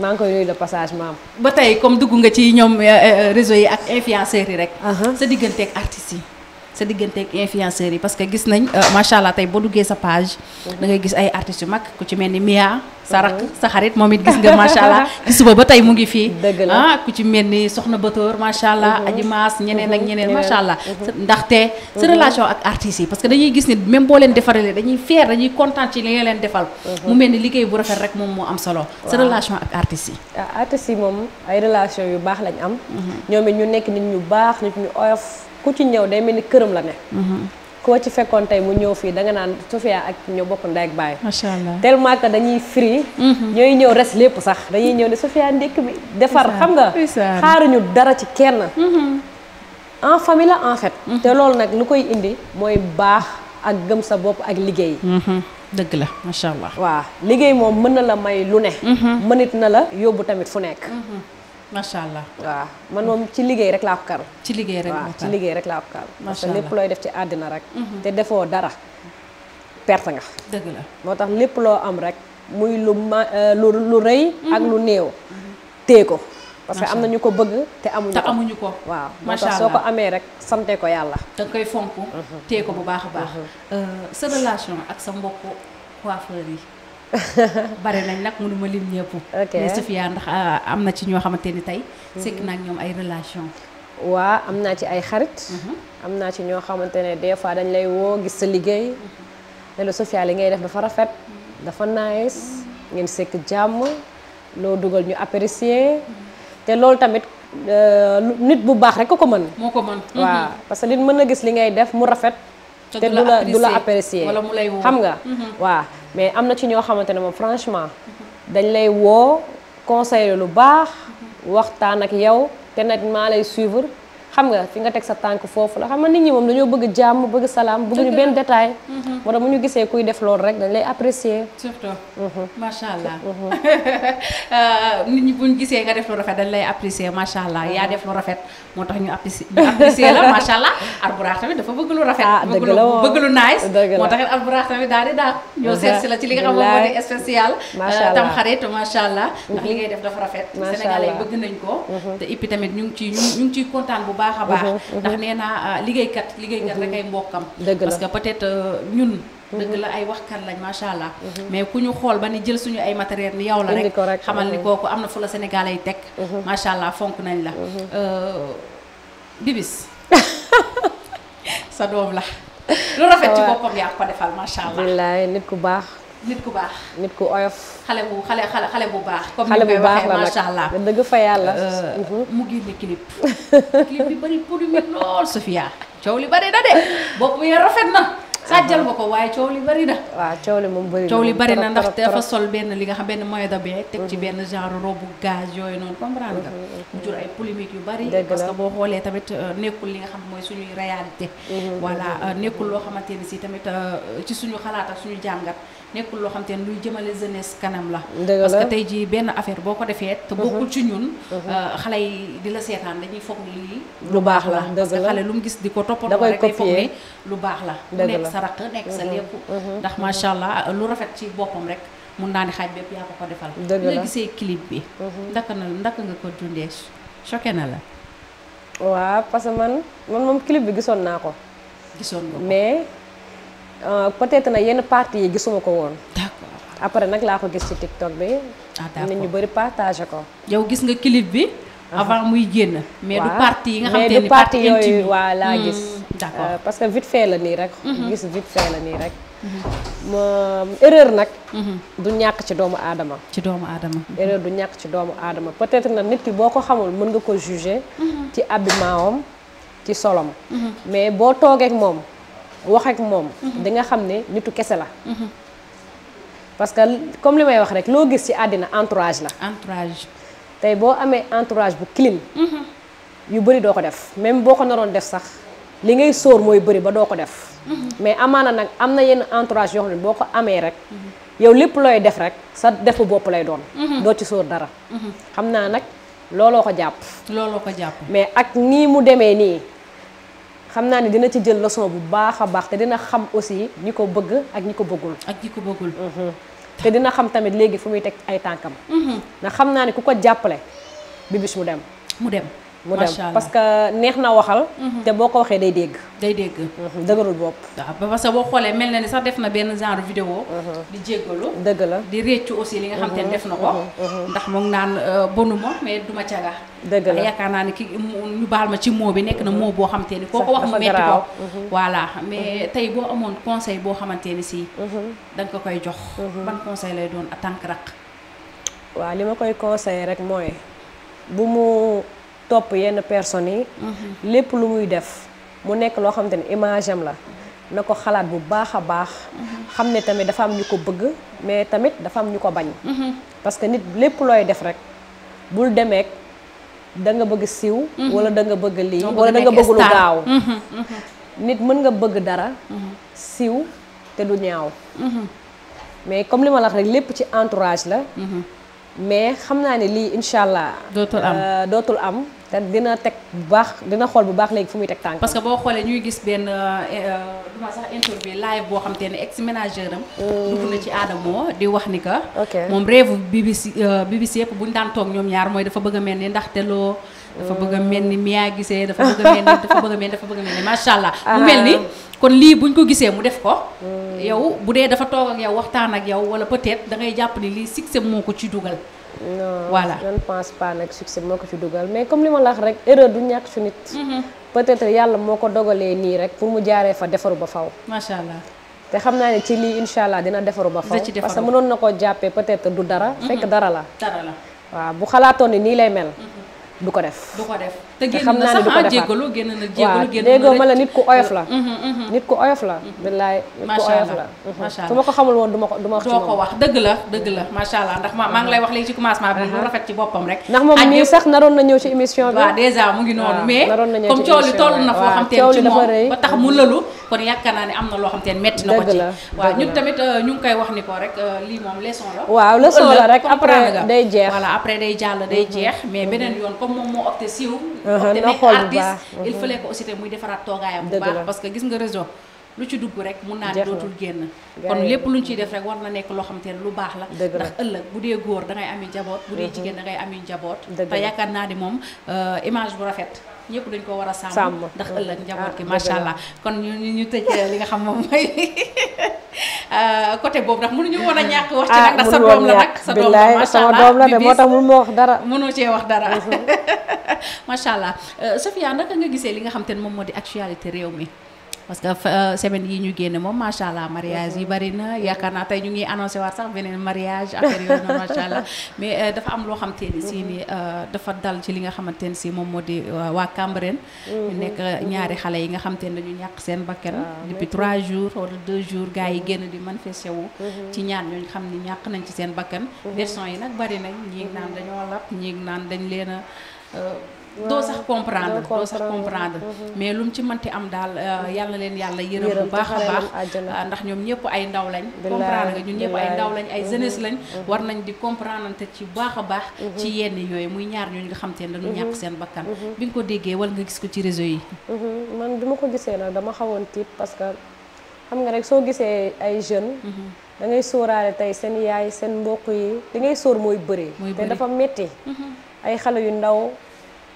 maa ngi koy nuyu de passage maam ba tey comme dugg nga ci ñoom réseau yi ak influenceurs yi rek sa digganteeg artistes yi sa digganteeg influenceurs yi parce que gis nañ macha allah tey boo duggee sa page da ngay gis ay artistes yu mag ku ci mel ni Mia sa rakk sa xarit moom it gis nga macha allah ci suba ba tey mu ngi fii ku ci mel ni Soxna Batoor macha allah Aji Maas ñeneen ak ñeneen macha allah ndaxte sa relation ak artistes yi parce que dañuy gis ni même boo leen defaralee dañuy fier dañuy kontaan ci li nga leen defal mu mel ni liggéey bu rafet rek moom moo am solo sa relation ak artistes yi artistes yi moom ay relation yu baax lañ am ñoom it ñu nekk nit ñu baax nit ñu oyof ku ci ñëw day mel ni këram la ne koo ci fekkoon tey mu ñëw fii da nga naan Safia ak ñoo bokk ndey ak baay macha allah tellement que dañuy free ñooy ñëw res lépp sax dañuy ñëw ne Safia ndékk bi defar xam nga xaaruñu dara ci kenn en famille la en fait te loolu nag lu koy indi mooy baax ak gëm sa bopp ak liggéey dëgg la macha allah waaw liggéey moom mën na la may lu ne mënit na la yóbbu tamit fu nekk macha allah waaw man moom ci liggéey rek laa ko kar ci liggéey rek waaw ci liggéey rek laa ko kar parce que allah lépp looy def ci àddina rek te defoo dara perte nga dëgg la moo tax lépp loo am rek muy lu rëy ak lu néew téye ko parce que am na ñu ko bëgg te amuñu ko waaw moo tax soo ko amee rek sante ko yàlla da nga koy fonk téye ko bu baax a baax sa relation ak sa mbokku coiffeur yi bare nañ nag mënuma lim ñëpp mais Safia ndax am na ci ñoo xamante ni tey sekk naa ak ñoom ay relation waa am naa ci ay xarit am naa ci ñoo xamante ne des fois dañ lay woo gis sa liggéey ne la Safia li ngay def dafa rafet dafa nice ngeen sekk jàmm loo dugal ñu apprécier te loolu tamit nit bu baax rek ko mën moo ko mën waaw parce que nit mën na gis li ngay def mu rafet te du la apprécier wala mu lay woo xam nga waaw mais am na ci ñoo xamante ne moom franchement dañ lay woo conseiller lu baax waxtaan ak yow te nag maa lay suivre xam nga fi nga teg sa tànk foofu la xam nga nit ñi moom dañoo bëgg jàmm bëgg salaam bëgguñu benn détail moo tax mu ñu gisee kuy def loolu rek dañ lay apprécier surtout macha allah nit ñi buñ gisee nga def lu rafet dañ lay apprécier macha allah yaa def lu rafet moo tax ñu apprécier la macha allah Albourakh tamit dafa bëgg lu rafet bëgg lu nice moo tax Albourakh tamit daal di daal ñoo seet si la ci li nga xam moo di spécial tam xarit macha allah ndax li ngay def dafa rafet Sénégalais yi bëgg nañ ko te ippi tamit ñu ngi ciy kontaan bu baax a baax ndax nee naa liggéeykat rek ay mbokkam parce que peut-être ñun dëgg la ay waxkat lañ macha allah mais ku ñu xool ba ni jël suñu ay matériel ni yow la rek xamal ni kooku am na fu la Sénégalais yi teg macha allah fonk nañ la Bibis sa doom la lu rafet ci boppam yaa ko defal macha allah billaay nit ku baax nit ku baax nit ku oyof xale bu baax comme xale ni bu koy baax waxee la macha allah nag dëgg fa yàlla mu génne clip bi bari polémique lool Safia coow li bari na de bopp bi rafet na sàjjal nga ko waaye coow li bari na. waaw coow li moom bëri na coow li bari na ndax trop, dafa trop. sol benn li nga xam benn moyen de bain teg ci benn genre robe gaz yooyu noonu comprendre nga. mu jur ay polémique yu bari. Dëgg parce la. que boo xoolee tamit nekkul li nga xam mooy suñuy réalité. voilà nekkul loo xamante ni si tamit ci suñu xalaat ak suñu jàngat nekkul loo xamante ni luy jëmale jeunesse kanam la. Dëgg parce que la. tey jii benn affaire boo ko defee te bokkul ci ñun. xale yi di la seetaan dañuy foog ni lii. lu baax la parce que dëgg la. xale lu mu gis di ko Da toppatoo koy rek day foog copier. ni lu baax la. mu Dëgg nekk la. sa rakk nekk sa lépp. ndax macha allah lu rafet ci boppam rek mun naa ni xaaj bépp yaa ko ko defal. Dëgg bi nga la. gisee clip bi. ndaka nga ko dundee choqué na la. waaw parce que man moom clip bi gisoon naa ko gisoon nga ko. mais peut-être na yenn parties yi gisuma ko woon d'accord après nag laa ko gis ci TikTok bi d'accord nit ñu bëri partagé ko yow gis nga clip bi. avant muy génn. mais du waaw. partie yi nga xam mais te du ni partie partie intime yooyu waa laa gis d'accord parce que vite fait la nii rek gis vite fait la nii rek ma erreur nag du ñàkk ci doomu aadama ci doomu aadama. erreur du ñàkk ci doomu aadama peut-être na nit ki boo ko xamul mën nga ko juger ci habillement am ci solom mais boo toogee ak moom wax ak moom di nga xam ne nitu kese la parce que comme li may wax rek loo gis ci àddina entourage la entourage. tey boo amee entourage bu clean yu bëri doo ko def même boo ko naroon def sax li ngay sóor mooy bëri ba doo ko def mais amaana nag am na yenn entourage yoo xam ne boo ko amee rek yow lépp looy def rek sa defu bopp lay doon doo ci sóor dara xam naa nag looloo ko jàpp looloo ko jàpp. mais ak nii mu demee nii xam naa ne dina ci jël leçon bu baax a baax te dina xam aussi ñi ko bëgg ak ñi ko bëggul ak ñi ko bëggul. te dina xam tamit léegi fu muy teg ay tànkam ndax xam naa ne ku ko jàppale bi bis mu dem mu dem. mu dem macha allah parce que neex na waxal te boo ko waxee day dégg day dégg. dëgërul bopp waaw parce que boo xoolee mel na ni sax def na benn genre vidéo. di jéggalu. dëgg la di réccu aussi li nga xam te ne def na ko. ndax mu ngi naan bonuma mais duma caga. dëgg la yaakaar naa ne ki ñu baal ma ci mot bi nekk na mot boo xamante ni koo ko wax mu dafa metti ko. garaaw. voilà mais tey boo amoon conseil boo xamante ni si. da nga ko koy jox. ban conseil lay doon en tant que rakk. waaw li ma koy conseillé rek mooy bu mu topp yenn personnes yi lépp lu muy def mu nekk loo xamante ne image am la na ko xalaat bu baax a baax xam ne tamit dafa am ñu ko bëgg mais tamit dafa am ñu ko bañ parce que nit lépp looy def rek bul demeek da nga bëgg siiw wala da nga bëgg lii wala da nga bëgg lu gaaw nit mën nga bëgg dara siiw te du ñaaw mais comme li ma la wax rek lépp ci entourage la mais xam naa ne lii incha allah dootul am te dina teg bu baax dina xool bu baax léegi fu muy teg tànk parce que boo xoolee ñuy gis benn duma sax interview live boo xam te ne ex ménageur am dugg na ci Adamo di wax ni que moom rêve BBC yëpp bu ñu daan toog ñoom ñaar mooy dafa bëgg a mel ni ndaxte loo dafa bëgg a mel ni Mia Guissé dafa bëgg a mel ni dafa bëgg a mel ni macha allah mu mel ni kon lii buñ ko gisee mu def ko yow bu dee dafa toog ak yow waxtaan ak yow wala peut-être da ngay jàpp ni lii succès moo ko ci dugal non voilà je ne pense pas nag succès moo ko ci dugal mais comme li ma la wax rek erreur du ñàkk ci nit peut-être yàlla moo ko dogalee nii rek pour mu jaaree fa defaru ba faw macha allah te xam naa ne ci lii incha allah dina defaru ba faw parce que mënoon na koo jàppee peut-être du dara fekk dara la waaw bu xalaatoon ni nii lay mel du ko def te génn na sax en jéggalu génn na jéggalu génn na déggoo ma la nit ku oyof la nit ku oyof la billaay nit ku oyof la su ma ko xamul woon du ma wax ci moom doo ko wax dëgg la macha allah ndax maa ngi lay wax léegi ci commencement bi lu rafet ci boppam rek ndax moom nii sax naroon na ñëw ci émission bi waaw déjà mu ngi noonu mais comme coow li toll na foo xam te ci moom ba tax mu lëlu kon yaakaar naa ne am na loo xam te metti na ko ci waaw ñun tamit ñu ngi koy wax ni ko rek lii moom leçon la waaw leçon la rek après day jeex voilà après day jàll day jeex mais beneen yoon comme moom moo opté siiw na nekk xool bu artiste baax il fallait que aussi te muy defaraat toogaayam bu baax parce que gis nga réseau lu ci dugg rek mun naa ne dootul génn kon lépp luñ ciy def rek war na nekk loo xam te ne lu baax la ndax ëllëg bu dee góor da ngay ami njaboot bu dee jigéen da ngay ami njaboot te yaakaar naa ni moom image bu rafet ñëpp dañ ko war a sàmm ndax ëllëg njaboot gi macha allah kon ñu tëj li nga xam moom mooy côté boobu ndax mënuñu woon a ñàkk wax ci nag ndax sa doom la nag sa doom la macha allah sama doom la de moo tax mënu ma wax dara mënoo cee wax dara macha allah Sofia naka nga gisee li nga xam te ne moom moo di actualité réew mi parce que semaine yi ñu génne moom macha allah mariage yi bari na yaakaar naa tey ñu ngi annoncé waat sax beneen mariage affaire yooyu noonu macha allah mais dafa am loo xam te ni si ni dafa dal ci li nga xamante ne si moom moo di waa Cambérène ñu nekk ñaari xale yi nga xam te ne dañu ñàkk seen bakkan depuis 3 jours wala 2 jours gars yi génn di manifesté wu ci ñaan ñooñu xam ni ñàkk nañ ci seen bakkan version yi nag bari nañ ñii naan dañoo lap ñii naan dañ leen a doo sax comprendre mais lu mu ci mënti am daal yàlla leen yàlla yërëm bu baax a baax ndax ñoom ñëpp ay ndaw lañ comprendre nga ñun ñëpp ay ndaw lañ ay jeunesse lañ war nañ di comprendre te ci baax a baax ci yenn yooyu muy ñaar ñooñu nga xam te ne dañu ñàkk seen bakkan bi nga ko déggee wala nga gis ko ci réseau yi man bi ma ko gisee nag dama xawoon tiit parce que xam nga rek soo gisee ay jeunes da ngay sóoraale tey seen yaay seen mbokk yi li ngay sóor mooy bëree te dafa metti ay xale yu ndaw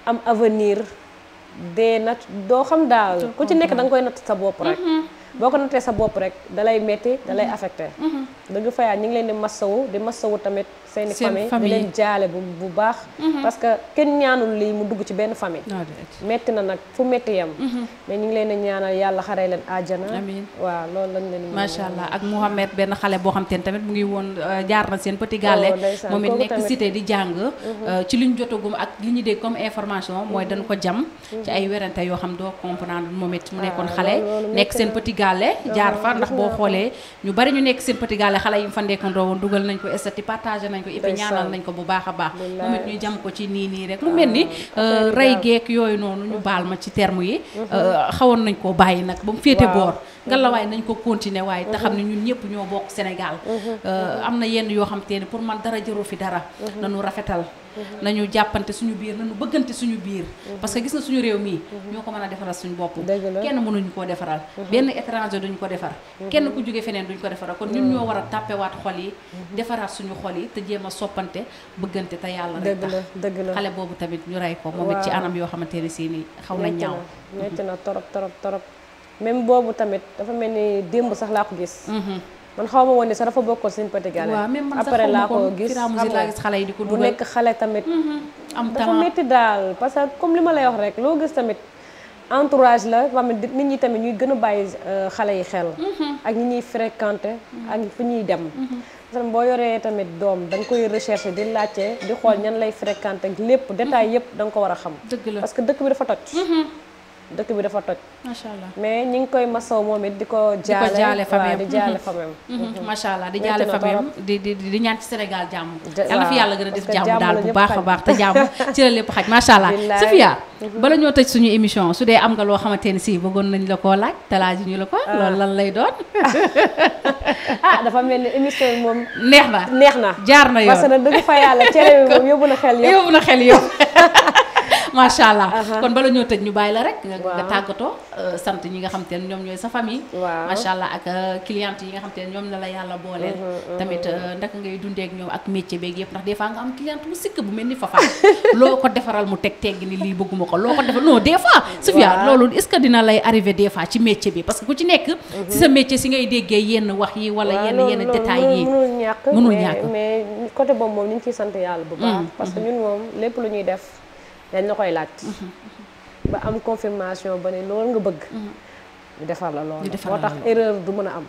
am avenir dee nat doo xam daal ku ci nekk da nga koy natt sa bopp rek boo ko nattee sa bopp rek dalay metti dalay affecté dëgg fa yaa ñu ngi leen di masawu tamit seeni famille di leen jaale bu baax parce que kenn ñaanul lii mu dugg ci benn famille metti na nag fu metti yam mais ñu ngi leen di ñaanal yàlla xaree leen àjjana amiin waaw loolu lañ leen macha allah ak Mouhamed benn xale boo xam te ne tamit mu ngi woon jaar na seen petit gàlle moom it nekk cité di jàng ci li ñu jotagum ak li ñu dégg comme information mooy dañ ko jam ci ay werante yoo xam doo comprendre moom it mu nekkoon xale nekk seen petit gàlle jaar fa ndax boo xoolee ñu bari ñu nekk seen petit gàlle xale yi mu fa ndekkandoo woon dugal nañ ko estati partagé nañ ko et puis ñaanal nañ ko bu baax a baax moom it ñu jam ko ci nii rek mu mel ni rey geek yooyu noonu ñu baal ma ci terme yi xawoon nañ koo bàyyi nag ba mu féete boor ngalawaay nañ ko continuer waaye te xam ne ñun ñëpp ñoo bokk Sénégal am na yenn yoo xam te ne pour man dara jëru fi dara nañu rafetal nañu jàppante suñu biir nañu bëggante suñu biir parce que gis na suñu réew mii ñoo ko mën a defaral suñu bopp kenn mënuñu koo defaral benn étranger duñu ko defar kenn ku jóge feneen duñu ko defaral kon ñun ñoo war a tàppewaat xol yi defaraat suñu xol yi te jéem a soppante bëggante te yàlla rek tax xale boobu tamit ñu rey ko moom it ci anam yoo xamante ne si ni xaw na ñaaw metti na torop même boobu tamit dafa mel ni démb sax laa ko gis man xaw ma woon ne sax dafa bokkoon seen petit gàllé après laa ko gis xale yi di ko dugal bu nekk xale tamit am dafa metti daal parce que comme li ma lay wax rek loo gis tamit entourage la xam ne nit ñi tamit ñuy gën a bàyyi xale yi xel ak ñi ñuy fréquenté ak fu ñuy dem parce que boo yoree tamit doom da nga koy recherche di laajte di xool ñan lay fréquenté ak lépp détail yëpp da nga ko war a xam parce que dëkk bi dafa toj dëkk bi dafa toj macha allah mais ñi ngi koy masaw moom it di ko jaale famille di jaale famille macha allah di jaale famille di ñaan ci Sénégal jàmm yàlla na fi yàlla gën a def jàmm daal bu baax a baax te jàmm ci la lépp xaj macha allah Safia bala ñoo tëj suñu émission su dee am nga loo xamante ni si bëggoon nañ la koo laaj te laaj ñu la ko loolu lan lay doon dafa mel ni émission bi moom neex na jaar na yoon parce que dëgg fa yàlla cere bi moom yóbbu na xel yëpp macha allah kon bala ñoo tëj ñu bàyyi la rek nga tàggatoo sant ñi nga xam te ne ñoom ñooy sa famille macha allah ak cliente yi nga xam te ne ñoom la yàlla booleel tamit ndaka ngay dundee ak ñoom ak métier beeg yëpp ndax des fois nga am cliente bu sikk bu mel ni Fafa loo ko defaral mu teg ni lii bëgguma ko loo ko defal non des fois Safia loolu est-ce que dina lay arrivé des fois ci métier bi parce que ku ci nekk ci sa métier si ngay déggee yenn wax yi wala yenn détails yi mënul ñàkk mais côté boobu moom ñu ngi ciy sant yàlla bu baax parce que ñun moom lépp lu ñuy def dañ la koy laaj ba am confirmation ba ne loolu nga bëgg ñu defar la loolu moo tax erreur du mën a am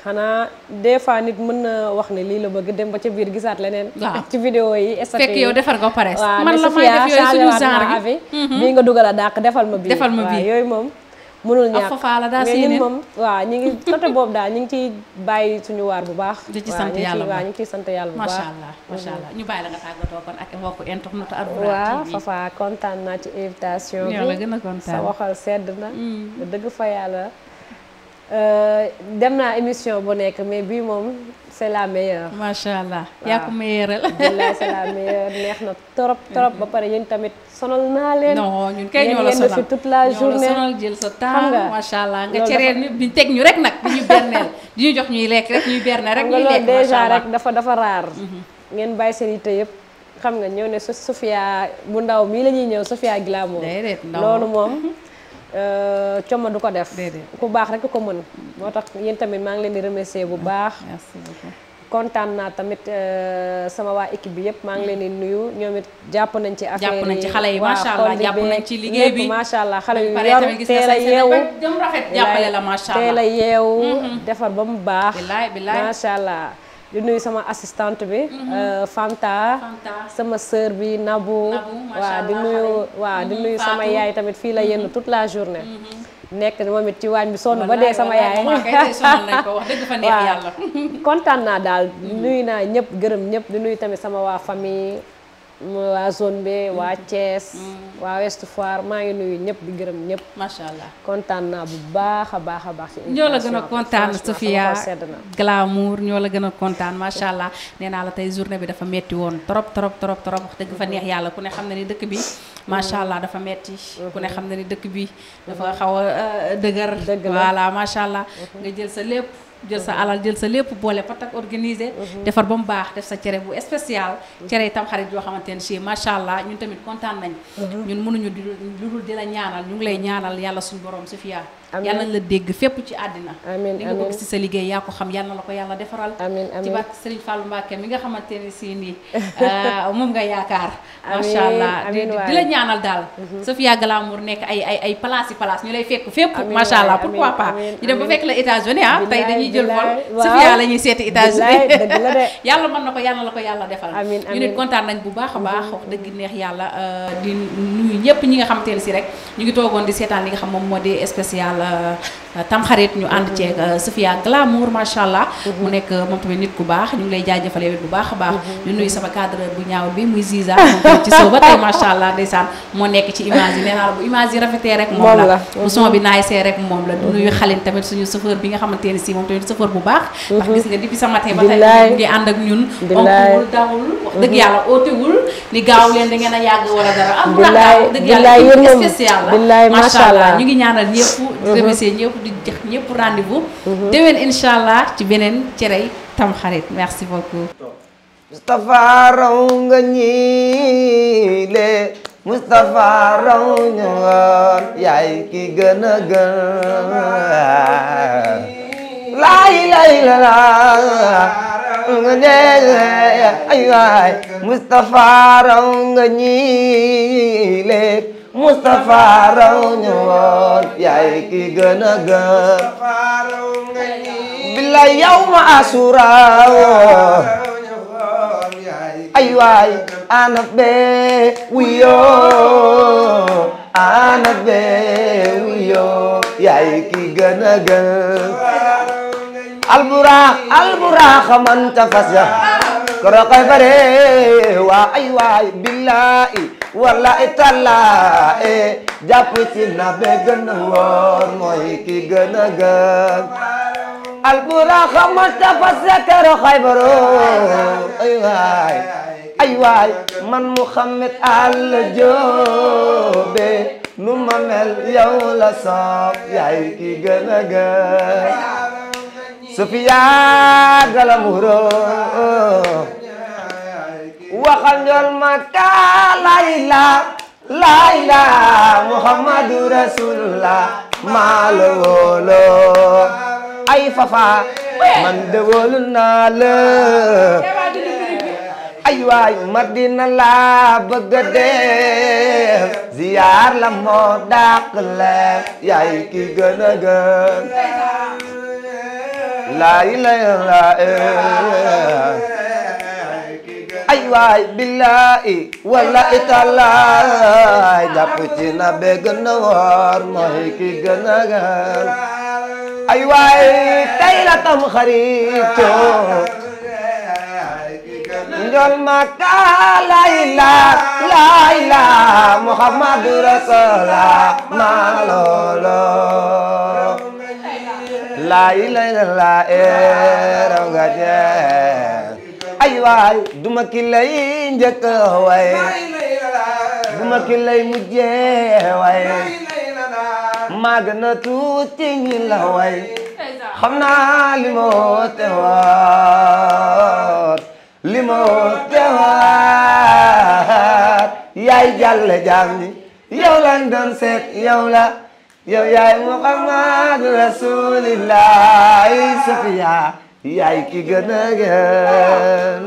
xanaa des fois nit mën na wax ne lii la bëgg dem ba ca biir gisaat leneen ci vidéo yi fekk yow defar nga pare waaw man la may def yooyu suñu genre gi bii nga dugal a dàq defal ma bii yooyu moom mënul ñàkk mais ñun moom waaw ñu ngi côté boobu daal ñu ngi ciy bàyyi suñu waar bu baax di ci sant yàlla waaw ñu ngi ciy sant yàlla bu baax macha allah ñu bàyyi la nga tàggatoo kon ak mbokku internet waaw Fafa kontaan naa ci invitation bi la gën a kontaan sa waxal sedd na dëgg fa yàlla dem naa émission bu nekk mais bii moom c'est la meilleure macha allah yaa ko meilleure billaay c'est la meilleure neex na trop ba pare yéen tamit sonal naa leen non ñun kay ñoo la sonal fi toute la journée sonal jël sa temps macha allah nga cereel ñu di teg ñu rek nag di ñu berneel di ñu jox ñuy lekk rek ñuy berne rek ñuy lekk déjà rek dafa raar ngeen bàyyi seen yitte yëpp xam nga ñëw ne Sofia bu ndaw mii la ñuy ñëw Sofia Glamour loolu moom Coma du ko def ku baax rek ko mën moo tax yéen tamit maa ngi leen di remercier bu baax kontaan naa tamit sama waa équipe bi yëpp maa ngi leen di nuyu ñoom it jàpp nañ ci affaire yi jàpp nañ ci xale yi macha allah jàpp nañ ci liggéey bi macha allah xale yu pare yor tamit gis teel a nga yeewu jëm rafet jàppale la macha allah teel a yeewu defar ba mu baax bilaay macha allah di nuyu sama assistante bi Fanta sama sœur bi Nabou waaw di nuyu sama yaay tamit fii la yenn toute la journée nekk moom it ci waañ bi sonn ba dee sama yaay kontaan naa daal nuyu naa ñëpp gërëm ñëpp di nuyu tamit sama waa famille waa zone B waa Thiès waa Ouest Foire maa ngi nuyu ñëpp di gërëm ñëpp macha allah kontaan naa bu baax a baax a baax ci ñoo la gën a kontaan Sofia Glamour ñoo la gën a kontaan macha allah nee naa la tey journée bi dafa metti woon trop wax dëgg fa neex yàlla ku ne xam na ni dëkk bi macha allah dafa metti ku ne xam na ni dëkk bi dafa xaw a dëgër voilà macha allah nga jël sa lépp jël sa alal jël sa lépp boole patak organisé defar ba mu baax def sa cere bu spécial cere itam xarit yoo xamante ne si macha allah ñun tamit kontaan nañ ñun mënuñu lu dul di la ñaanal ñu ngi lay ñaanal yàlla suñu borom Sofia yàlla nañ la dégg fépp ci àddina li nga bëgg si sa liggéey yaa ko xam yàlla na la ko yàlla defaral ci barke Serigne Fallou Mbacké mi nga xamante ne si nii moom nga yaakaar macha allah di la ñaanal daal Sofia Glamour nekk ay place ñu lay fekk fépp macha allah pourquoi pas ñu dem ba fekk la États-Unis tey dañuy jël vol Sofia la ñuy seeti États-Unis yàlla mën na ko yàlla la ko yàlla defal ñu nit kontaan nañ bu baax a baax wax dëgg neex yàlla di nuyu ñëpp ñi nga xamante ne si rek ñu ngi toogoon di seetaan li nga xam moom moo di spécial Tamxarit ñu ànd ceeg Sofia Glamour macha allah mu nekk moom tamit nit ku baax ñu ngi lay jaajëfale yow bu baax a baax ñu nuyu sama cadreur bu ñaaw bi muy Ziza moom tamit ci soo ba tey macha allah ndeysaan moo nekk ci image yi nee naa la bu image yi rafetee rek moom la bu son bi naay see rek moom la du nuyu xalin tamit suñu chauffeur bi nga xamante ne si moom tamit chauffeur bu baax ndax gis nga depuis ce matin ba tey mu ngi ànd ak ñun onkul dawul wax dëgg yàlla ootewul ni gaaw leen da ngeen a yàgg wala dara am dëgg yàlla spécial la macha allah ñu ngi ñaanal ñëpp di remercier ñëpp di jox ñëpp rendez-vous déwén incha allah ci beneen cerey Tamxarit merci beaucoup Moustapha raw nga ñiile Moustapha raw ñoon yaay ki gën a gën laay la nga ñee ay waay Moustapha raw nga ñiile Moustapha raw ñoon yaay ki gën a gën billaay yow ma asura ay waay ana be wiyo ana be wiyo yaay ki gën a gën alburax man ta fas ya koro koy bare waa ay waay billahi wallahi tallahi jàpp ci na be gën a woor mooy ki gën a gën alburax man ta fas ya koro koy bare ay waay man Muhammad Alla Joobe nu ma mel yow la soob yaay ki gën a gën Sofia Glamour waxal njool Makka la ilaha Muhammadu Rasulullah maa la wóolo ay fafa man de wóolu naa la ay waay Madina la bëgg a dem ziyaar la moo dàq leen yaay ki gën a gën la ilaha ay waay billahi wallahi tallaay jàpp ci na be gën a woor mooy ki gën a gën ay waay tey la Tamxarit njool Makka la ilaha Muhammadu Rasulullah maa loolo la ilaha raw nga jeex ay waay duma ki lay njëkk way duma ki lay mujjee way maa gën a tuuti ñi la way xam naa li moo teewaat li moo teewaat yaay jàlle jaam ñi yow lan doon seet yow la yow yaay Muhammad Rasulillah Sofia yaay ki gën a gën